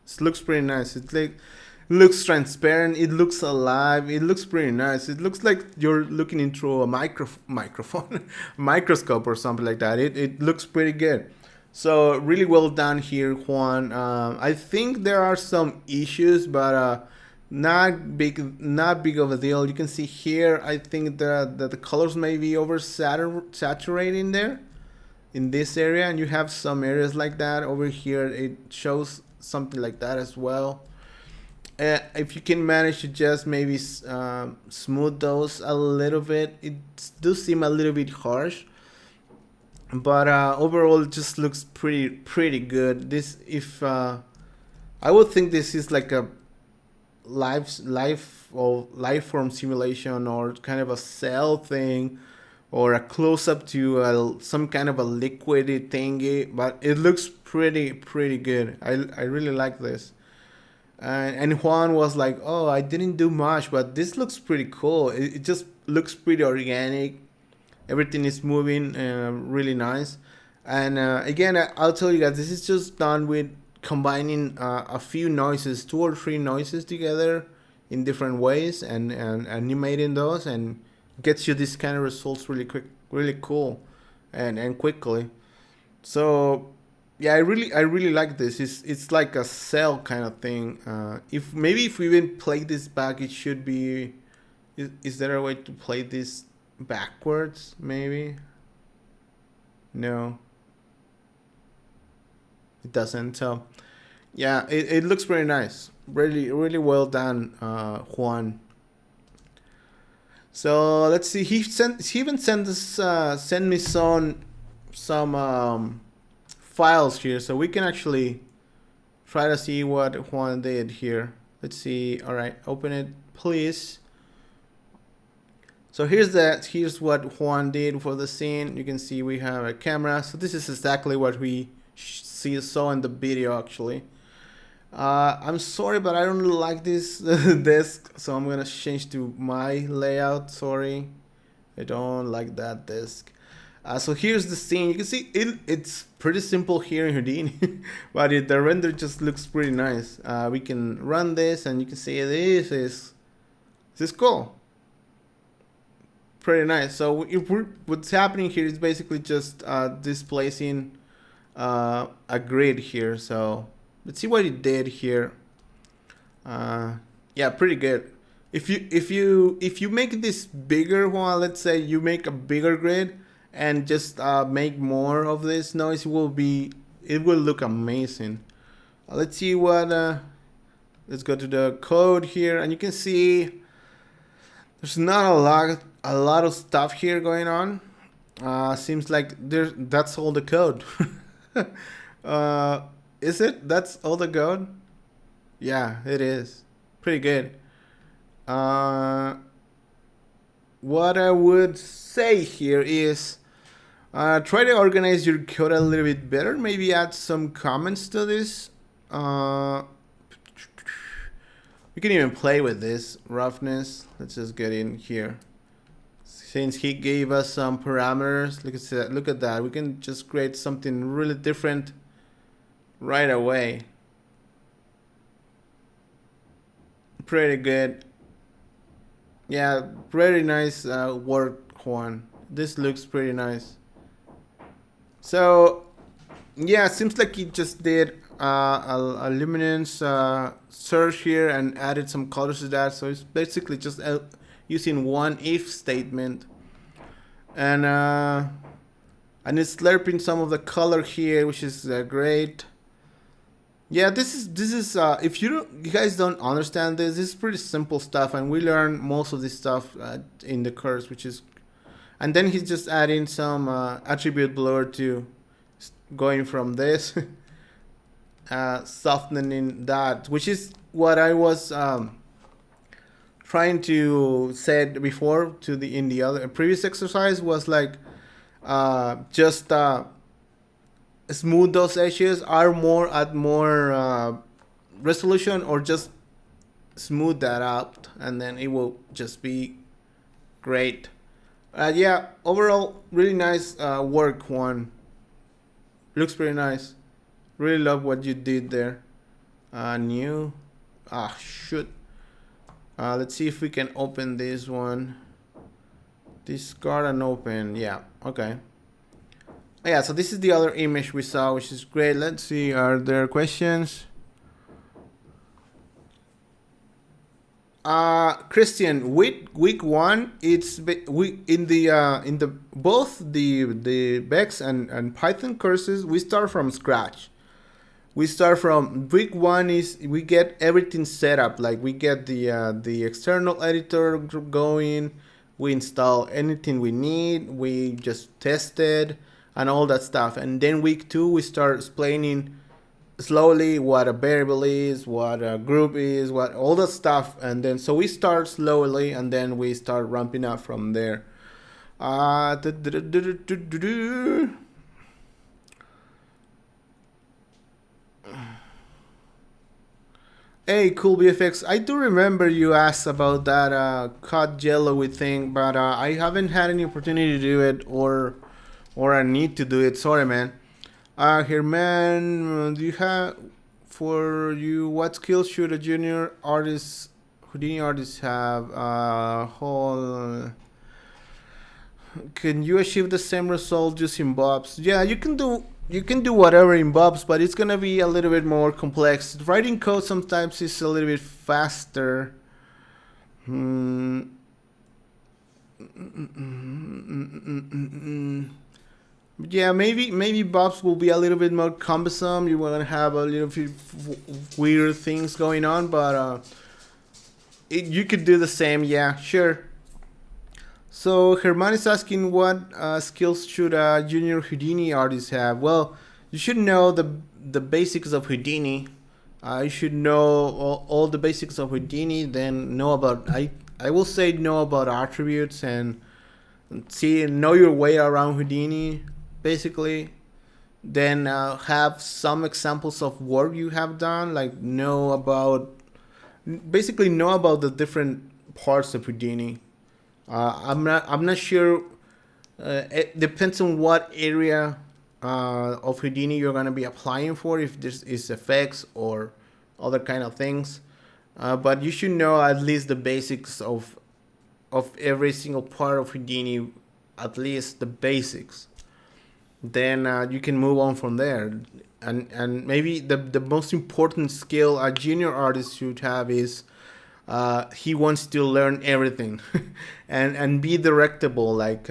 This looks pretty nice. It's like, looks transparent, it looks alive, it looks pretty nice. It looks like you're looking into a microphone microscope or something like that. It looks pretty good. So really well done here, Juan. I think there are some issues, but not big of a deal. You can see here, I think that the colors may be over saturating there in this area, and you have some areas like that over here. It shows something like that as well. If you can manage to just maybe smooth those a little bit, it does seem a little bit harsh, but overall it just looks pretty good. This, if I would think this is like a life form simulation, or kind of a cell thing, or a close-up to some kind of a liquidy thingy, but it looks pretty good. I really like this. And Juan was like, oh, I didn't do much, but this looks pretty cool. It just looks pretty organic. Everything is moving really nice. And again, I'll tell you guys, this is just done with combining a few noises, 2 or 3 noises together in different ways, and animating those, and gets you this kind of results really quick, really cool, and quickly. So yeah, I really like this. It's like a cell kind of thing. If we even play this back, it should be. Is there a way to play this backwards? Maybe. No. It doesn't. So yeah, it looks very nice. Really well done, Juan. So let's see. He even sent me some files here, so we can actually try to see what Juan did here. Let's see. All right, open it, please. So here's what Juan did for the scene. You can see we have a camera. So this is exactly what we saw in the video, actually. I'm sorry, but I don't really like this desk, so I'm gonna change to my layout. Sorry, I don't like that desk. So here's the scene. You can see it's pretty simple here in Houdini, but the render just looks pretty nice. We can run this, and you can see this is cool. Pretty nice. So what's happening here is basically just displacing a grid here. So let's see what it did here. Yeah, pretty good. If you make this bigger, well, let's say you make a bigger grid and just make more of this noise, it will look amazing. Let's see what let's go to the code here, and you can see there's not a lot of stuff here going on. Seems like that's all the code. Is it? That's all the code? Yeah, it is. Pretty good. What I would say here is try to organize your code a little bit better. Maybe add some comments to this. We can even play with this roughness. Let's just get in here. Since he gave us some parameters, look at that. We can just create something really different right away. Pretty good. Yeah, very nice work, Juan. This looks pretty nice. So yeah, seems like he just did a luminance search here and added some colors to that. So it's basically just using one if statement, and it's slurping some of the color here, which is great. Yeah, this is if you guys don't understand this is pretty simple stuff, and we learn most of this stuff in the course, which is, and then he's just adding some attribute blur to going from this, softening that, which is what I was trying to said before to the in the other previous exercise was like just smooth those edges are more at more resolution, or just smooth that out and then it will just be great. Yeah, overall really nice work, Juan. Looks pretty nice. Really love what you did there. New. Shoot. Let's see if we can open this one. Discard and open. Yeah, okay. Yeah, so this is the other image we saw, which is great. Let's see, are there questions? Christian, week one, it's we in the both the Bex and Python courses, we start from scratch. We start from week one is we get everything set up, like we get the external editor going, we install anything we need, we just test it and all that stuff. And then week two we start explaining slowly what a variable is, what a group is, what all that stuff. And then so we start slowly and then we start ramping up from there. Hey, cool VFX. I do remember you asked about that cut yellowy thing, but I haven't had any opportunity to do it, or I need to do it. Sorry, man. Here, man, do you have for you? What skills should a junior artist, Houdini artist have? Can you achieve the same result using Bobs? Yeah, you can do whatever in Bobs, but it's gonna be a little bit more complex. Writing code sometimes is a little bit faster. Yeah, maybe Bobs will be a little bit more cumbersome. You want to have a little bit weird things going on, but you could do the same. Yeah, sure. So Herman is asking what skills should a junior Houdini artist have? Well, you should know the basics of Houdini. You should know all the basics of Houdini. Then know about I will say know about attributes and know your way around Houdini, basically. Then have some examples of work you have done, like know about the different parts of Houdini. I'm not sure. It depends on what area of Houdini you're gonna be applying for. If this is effects or other kind of things, but you should know at least the basics of every single part of Houdini, at least the basics. Then you can move on from there. And maybe the most important skill a junior artist should have is he wants to learn everything and be directable. Like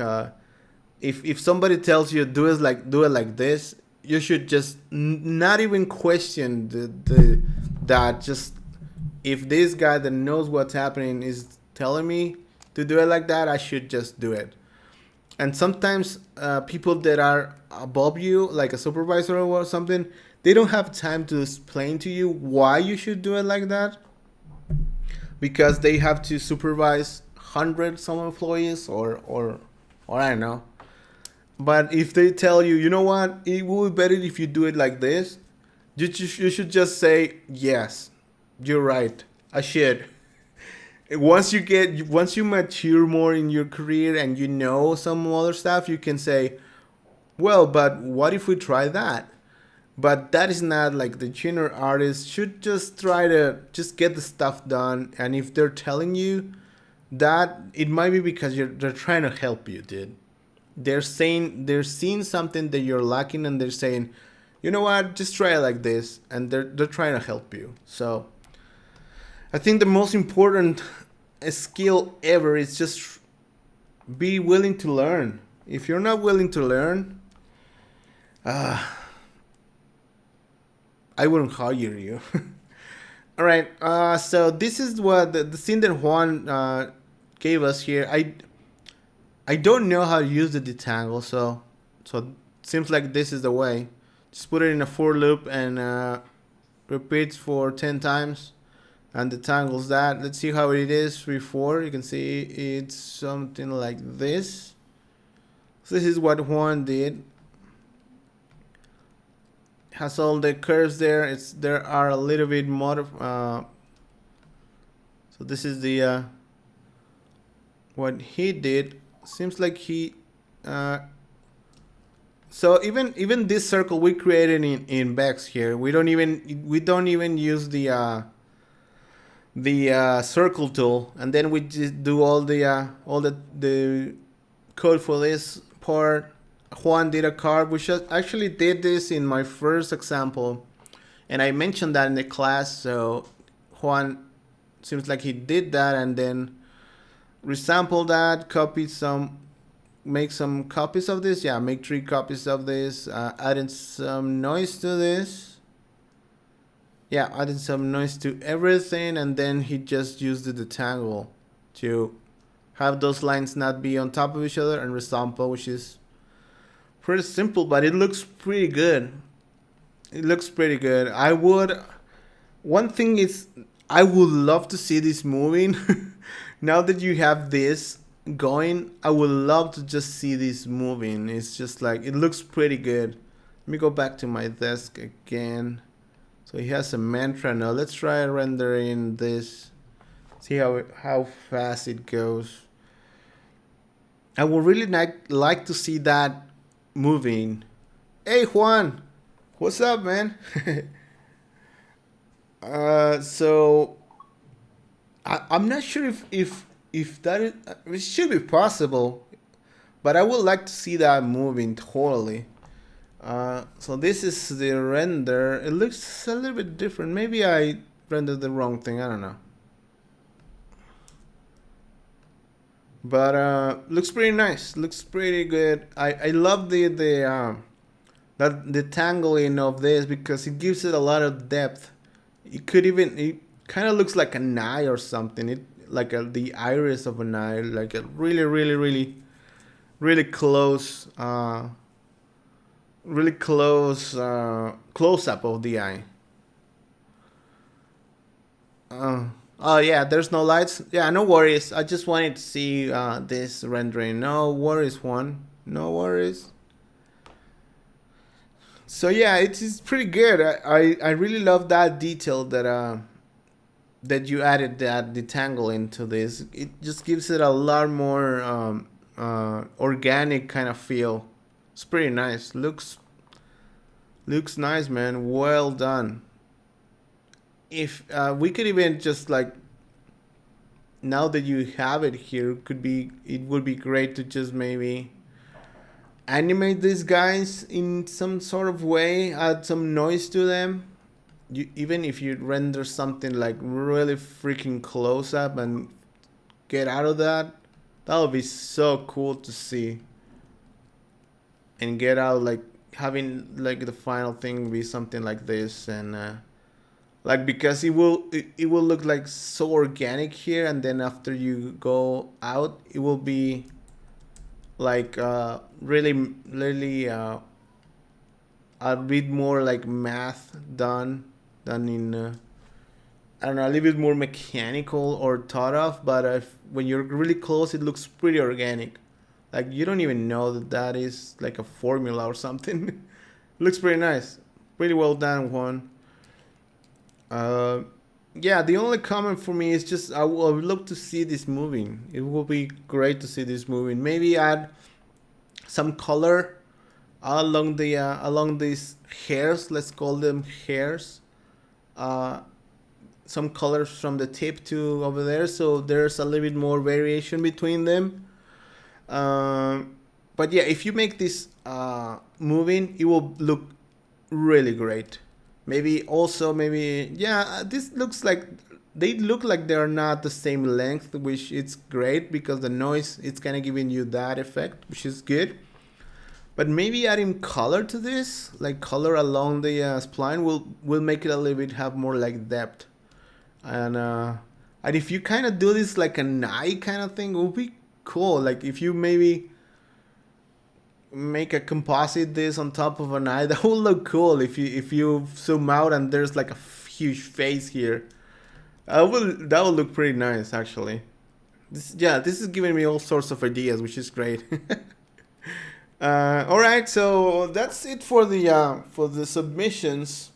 if somebody tells you do it like this, you should just not even question that. Just if this guy that knows what's happening is telling me to do it like that, I should just do it. And sometimes people that are above you, like a supervisor or something, they don't have time to explain to you why you should do it like that, because they have to supervise hundreds of employees or I don't know. But if they tell you, you know what, it will be better if you do it like this, you should just say, yes, you're right, I should. Once you mature more in your career and you know some other stuff, you can say, well, but what if we try that? But that is not like the junior artist should just try to just get the stuff done. And if they're telling you, that it might be because they're trying to help you, dude. They're seeing something that you're lacking, and they're saying, you know what, just try it like this, and they're trying to help you. So I think the most important skill ever is just be willing to learn. If you're not willing to learn, I wouldn't hire you. All right. So this is what the thing that Juan gave us here. I don't know how to use the detangle, so it seems like this is the way. Just put it in a for loop and repeats for 10 times and detangles that. Let's see how it is before. You can see it's something like this. So this is what Juan did. Has all the curves there. There are a little bit more. So this is the what he did. Seems like he. So even this circle we created in Bex here, we don't even use the circle tool, and then we just do all the code for this part. Juan did a card, which actually did this in my first example, and I mentioned that in the class. So Juan seems like he did that and then resample that, make some copies of this. Yeah, make 3 copies of this, adding some noise to this. Yeah, adding some noise to everything, and then he just used the detangle to have those lines not be on top of each other and resample, which is pretty simple, but it looks pretty good. It looks pretty good. One thing is, I would love to see this moving. Now that you have this going, I would love to just see this moving. It's just like, it looks pretty good. Let me go back to my desk again. So he has a mantra now. Let's try rendering this. See how fast it goes. I would really like to see that moving. Hey Juan, what's up, man? So I'm not sure if that is, it should be possible, but I would like to see that moving totally. So this is the render. It looks a little bit different. Maybe I rendered the wrong thing. I don't know. But looks pretty nice. Looks pretty good. I love the tangling of this because it gives it a lot of depth. It kind of looks like an eye or something. It like the iris of an eye, like a really close close up of the eye. Oh yeah, there's no lights. Yeah, no worries. I just wanted to see this rendering. No worries, Juan. No worries. So yeah, it's pretty good. I really love that detail that you added that detangle into this. It just gives it a lot more organic kind of feel. It's pretty nice. Looks nice, man. Well done. If we could even just like, now that you have it here, it would be great to just maybe animate these guys in some sort of way, add some noise to them. Even if you render something like really freaking close up and get out of that would be so cool to see. And get out, like having like the final thing be something like this, and like, because it will look like so organic here, and then after you go out, it will be like really a bit more like math done in I don't know, a little bit more mechanical or thought of. But when you're really close, it looks pretty organic. Like you don't even know that is like a formula or something. It looks pretty nice, pretty well done, Juan. Yeah, the only comment for me is just I would love to see this moving. It would be great to see this moving. Maybe add some color along along these hairs. Let's call them hairs. some colors from the tip to over there, so there's a little bit more variation between them. But yeah, if you make this moving, it will look really great. Maybe also, yeah, this looks like they look like they're not the same length, which it's great because the noise, it's kind of giving you that effect, which is good. But maybe adding color to this, like color along the spline, will make it a little bit have more like depth. And if you kind of do this like an eye kind of thing, it would be cool. Like if you maybe make a composite this on top of an eye, that would look cool. If you zoom out and there's like a huge face here, that will look pretty nice actually. This is giving me all sorts of ideas, which is great. All right, so that's it for the submissions.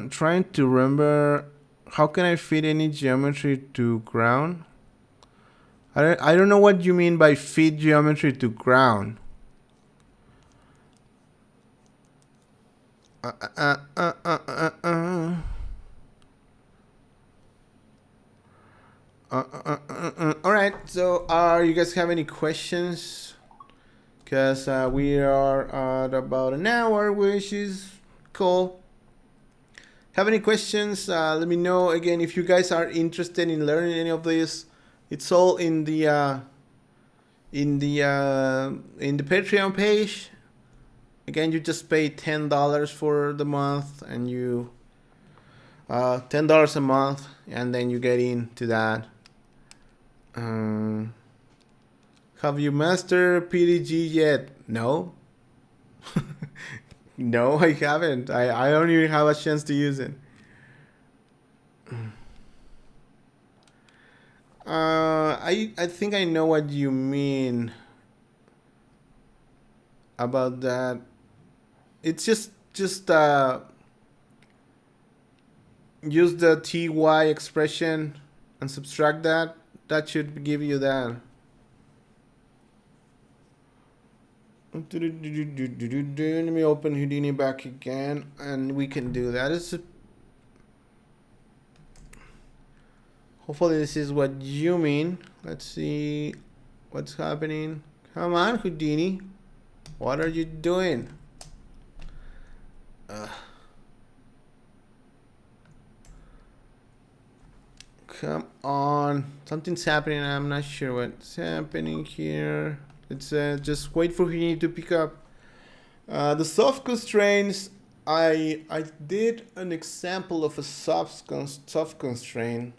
Trying to remember, how can I fit any geometry to ground? I don't know what you mean by fit geometry to ground. All right, so you guys have any questions? Because we are at about an hour, which is cool. Have any questions? Let me know. Again, if you guys are interested in learning any of this, it's all in the Patreon page. Again, you just pay $10 for the month, and you $10 a month, and then you get into that. Have you mastered PDG yet? No. No, I haven't. I don't even have a chance to use it. I think I know what you mean about that. It's just use the ty expression and subtract that. That should give you that. Let me open Houdini back again, and we can do that. Hopefully this is what you mean. Let's see what's happening. Come on, Houdini. What are you doing? Come on. Something's happening. I'm not sure what's happening here. Let's just wait for Houdini to pick up. The soft constraints, I did an example of a soft constraint,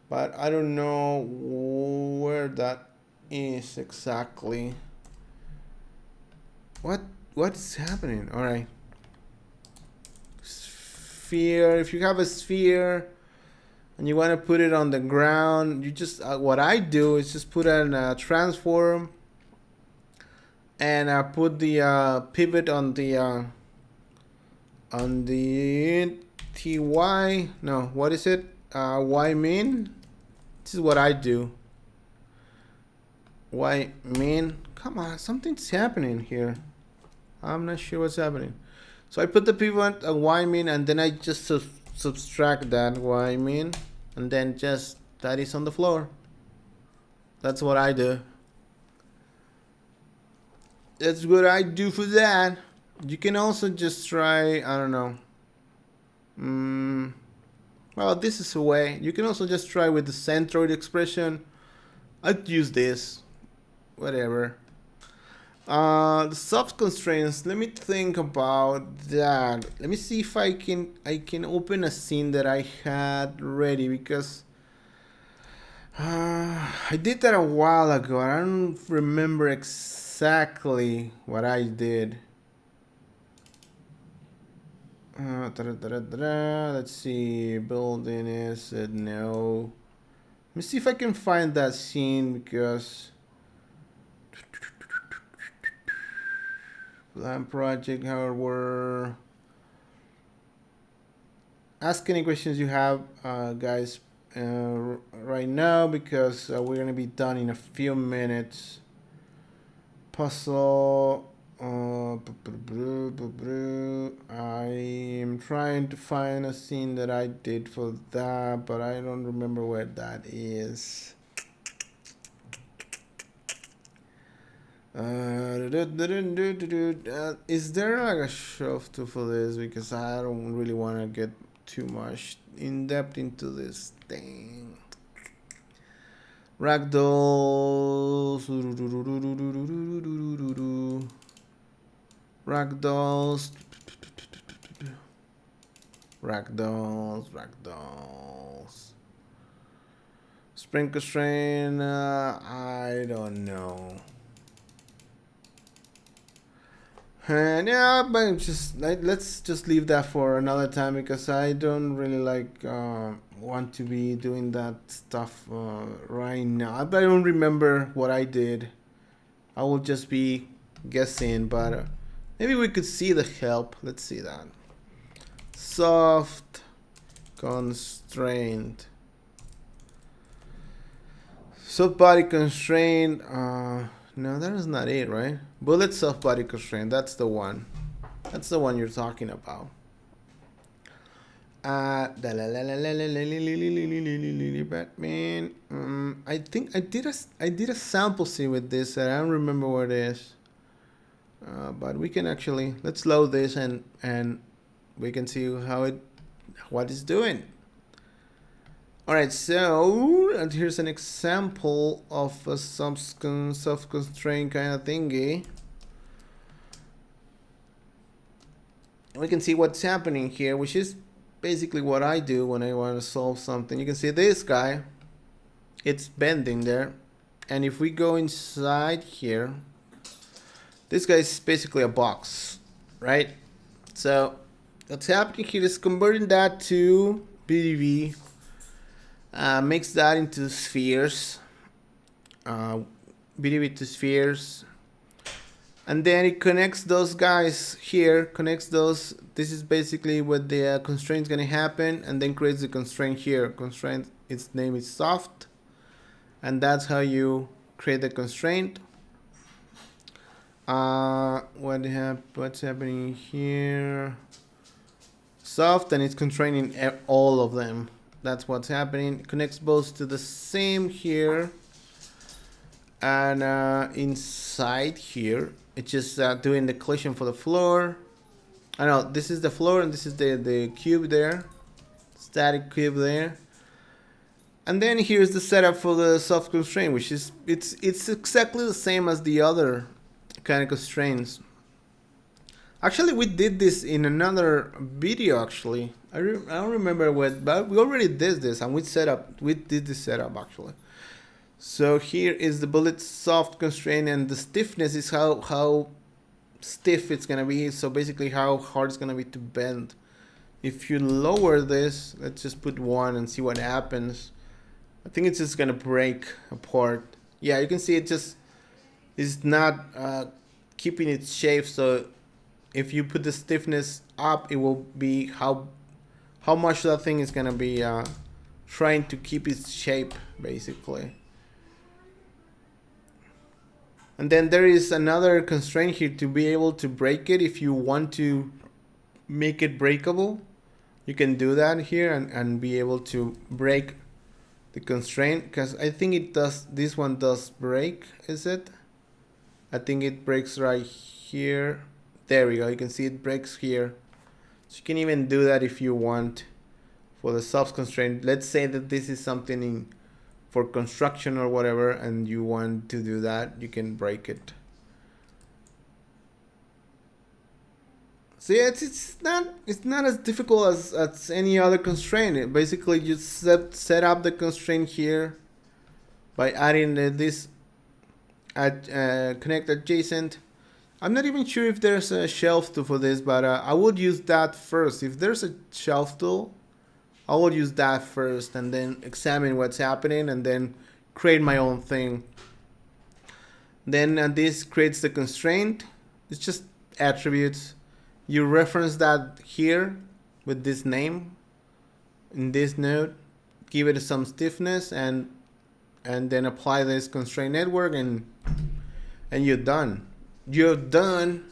but I don't know where that is exactly. What's happening? All right. Sphere. If you have a sphere and you want to put it on the ground, you just what I do is just put in a transform, and I put the pivot on the ty. No, what is it? Y min. This is what I do. Y min. Come on, something's happening here. I'm not sure what's happening. So I put the pivot y min, and then I just subtract that y min, and then just that is on the floor. That's what I do. That's what I do for that. You can also just try, I don't know. Well, this is a way. You can also just try with the centroid expression. I'd use this. Whatever. The soft constraints, let me think about that. Let me see if I can open a scene that I had ready, because I did that a while ago. I don't remember exactly what I did. Let's see, building is it? No. Let me see if I can find that scene, because plan project hardware. Ask any questions you have, guys. right now because we're gonna be done in a few minutes. Puzzle. I am trying to find a scene that I did for that, but I don't remember where that is. Is there like a shelf tool for this? Because I don't really want to get too much in depth into this thing. Ragdolls. Ragdolls. Spring constraint. I don't know. And yeah, but let's just leave that for another time because I don't really want to be doing that stuff right now. But I don't remember what I did. I will just be guessing, but maybe we could see the help. Let's see that. Soft constraint. Soft body constraint. No, that is not it, right? Bullet soft body constraint. That's the one. That's the one you're talking about. Batman. I think I did a sample scene with this. I don't remember what it is. But we can actually let's load this and we can see what it's doing. All right, so and here's an example of a soft constraint kind of thingy. We can see what's happening here, which is basically what I do when I want to solve something. You can see this guy, it's bending there. And if we go inside here, this guy is basically a box, right? So what's happening here is converting that to BDV. Makes that into spheres, BDV to spheres, and then it connects those guys here, connects those. This is basically what the constraint is going to happen, and then creates the constraint here. Constraint, its name is soft, and that's how you create the constraint. What's happening here? Soft, and it's constraining all of them. That's what's happening. It connects both to the same here, and inside here, it's just doing the collision for the floor. I know this is the floor, and this is the cube there, static cube there. And then here's the setup for the soft constraint, which is it's exactly the same as the other kind of constraints. Actually, we did this in another video. Actually, I don't remember what, but we already did this, and we did this setup actually. So here is the bullet soft constraint, and the stiffness is how stiff it's gonna be. So basically, how hard it's gonna be to bend. If you lower this, let's just put 1 and see what happens. I think it's just gonna break apart. Yeah, you can see it just is not keeping its shape. So if you put the stiffness up, it will be how much that thing is gonna be trying to keep its shape, basically. And then there is another constraint here to be able to break it. If you want to make it breakable, you can do that here and be able to break the constraint, because I think it does. This one does break, is it? I think it breaks right here. There we go. You can see it breaks here. So you can even do that if you want for the soft constraint. Let's say that this is something for construction or whatever, and you want to do that, you can break it. So yeah, it's not as difficult as any other constraint. Basically, you set up the constraint here by adding this connect adjacent. I'm not even sure if there's a shelf tool for this, but I would use that first. If there's a shelf tool, I will use that first and then examine what's happening and then create my own thing. Then this creates the constraint. It's just attributes. You reference that here with this name in this node. give it some stiffness, and then apply this constraint network, and you're done. You're done.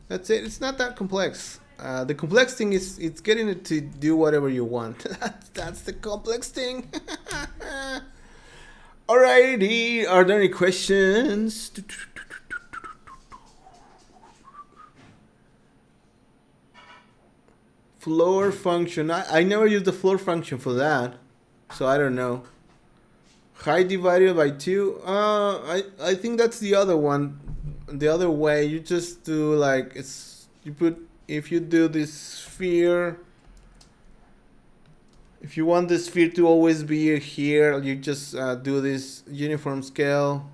That's it. It's not that complex. The complex thing is it's getting it to do whatever you want. That's the complex thing. Alrighty, are there any questions? Floor function. I never used the floor function for that, so I don't know. Height divided by 2. I think that's the other one. The other way, you just do like if you do this sphere. If you want the sphere to always be here, you just do this uniform scale.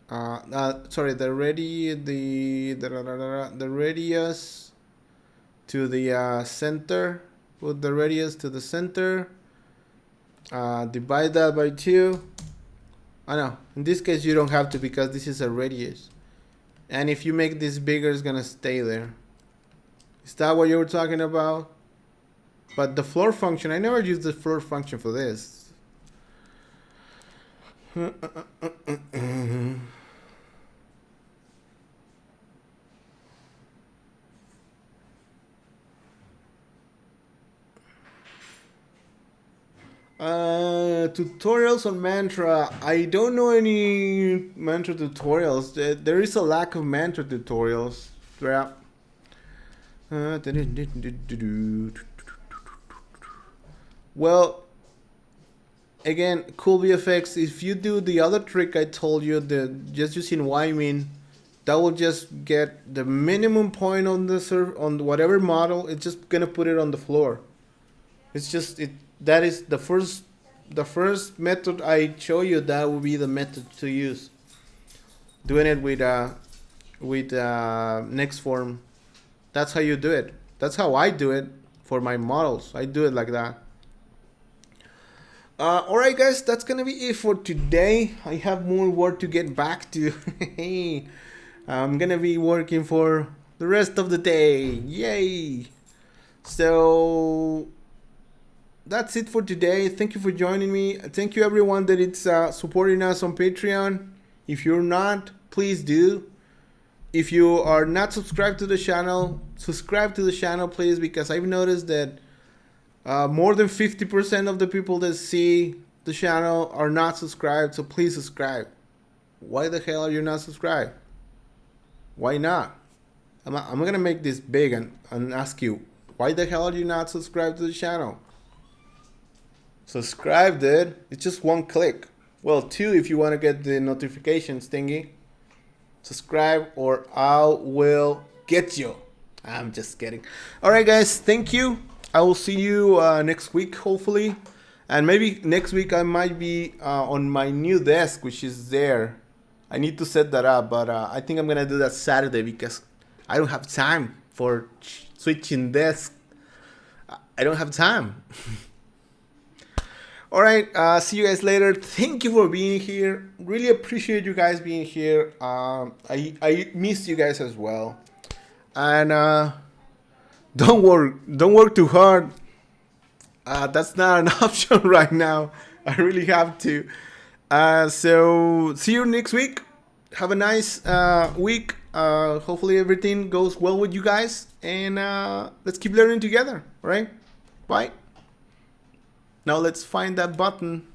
Sorry, the radius to the center. Put the radius to the center. Divide that by 2. I know. In this case, you don't have to because this is a radius. And if you make this bigger, it's gonna stay there. Is that what you were talking about? But the floor function, I never used the floor function for this. Tutorials on Mantra. I don't know any Mantra tutorials. There is a lack of Mantra tutorials. Yeah. Well, again, cool VFX. If you do the other trick I told you, just using YMIN, that will just get the minimum point on the on whatever model. It's just gonna put it on the floor. It's just that is the first method I show you. That will be the method to use. Doing it with next form. That's how you do it. That's how I do it for my models. I do it like that. Alright guys, that's gonna be it for today. I have more work to get back to. I'm gonna be working for the rest of the day. Yay! So that's it for today. Thank you for joining me. Thank you everyone that it's supporting us on Patreon. If you're not, please do. If you are not subscribed to the channel, subscribe to the channel please, because I've noticed that more than 50% of the people that see the channel are not subscribed, so please subscribe. Why the hell are you not subscribed? Why not? I'm gonna make this big and ask you, why the hell are you not subscribed to the channel? Subscribe, dude. It's just one click. Well, 2 if you want to get the notifications thingy. Subscribe or I will get you. I'm just kidding. Alright guys, thank you. I will see you next week, hopefully. And maybe next week I might be on my new desk, which is there. I need to set that up, but I think I'm going to do that Saturday because I don't have time for switching desk. I don't have time. Alright, see you guys later. Thank you for being here. Really appreciate you guys being here. I miss you guys as well. And don't work too hard. That's not an option right now. I really have to. So see you next week. Have a nice week. Hopefully everything goes well with you guys. And let's keep learning together. All right? Bye. Now let's find that button.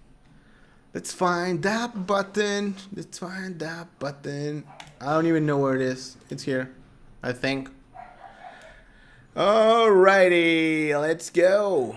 Let's find that button. Let's find that button. I don't even know where it is. It's here, I think. Alrighty, let's go.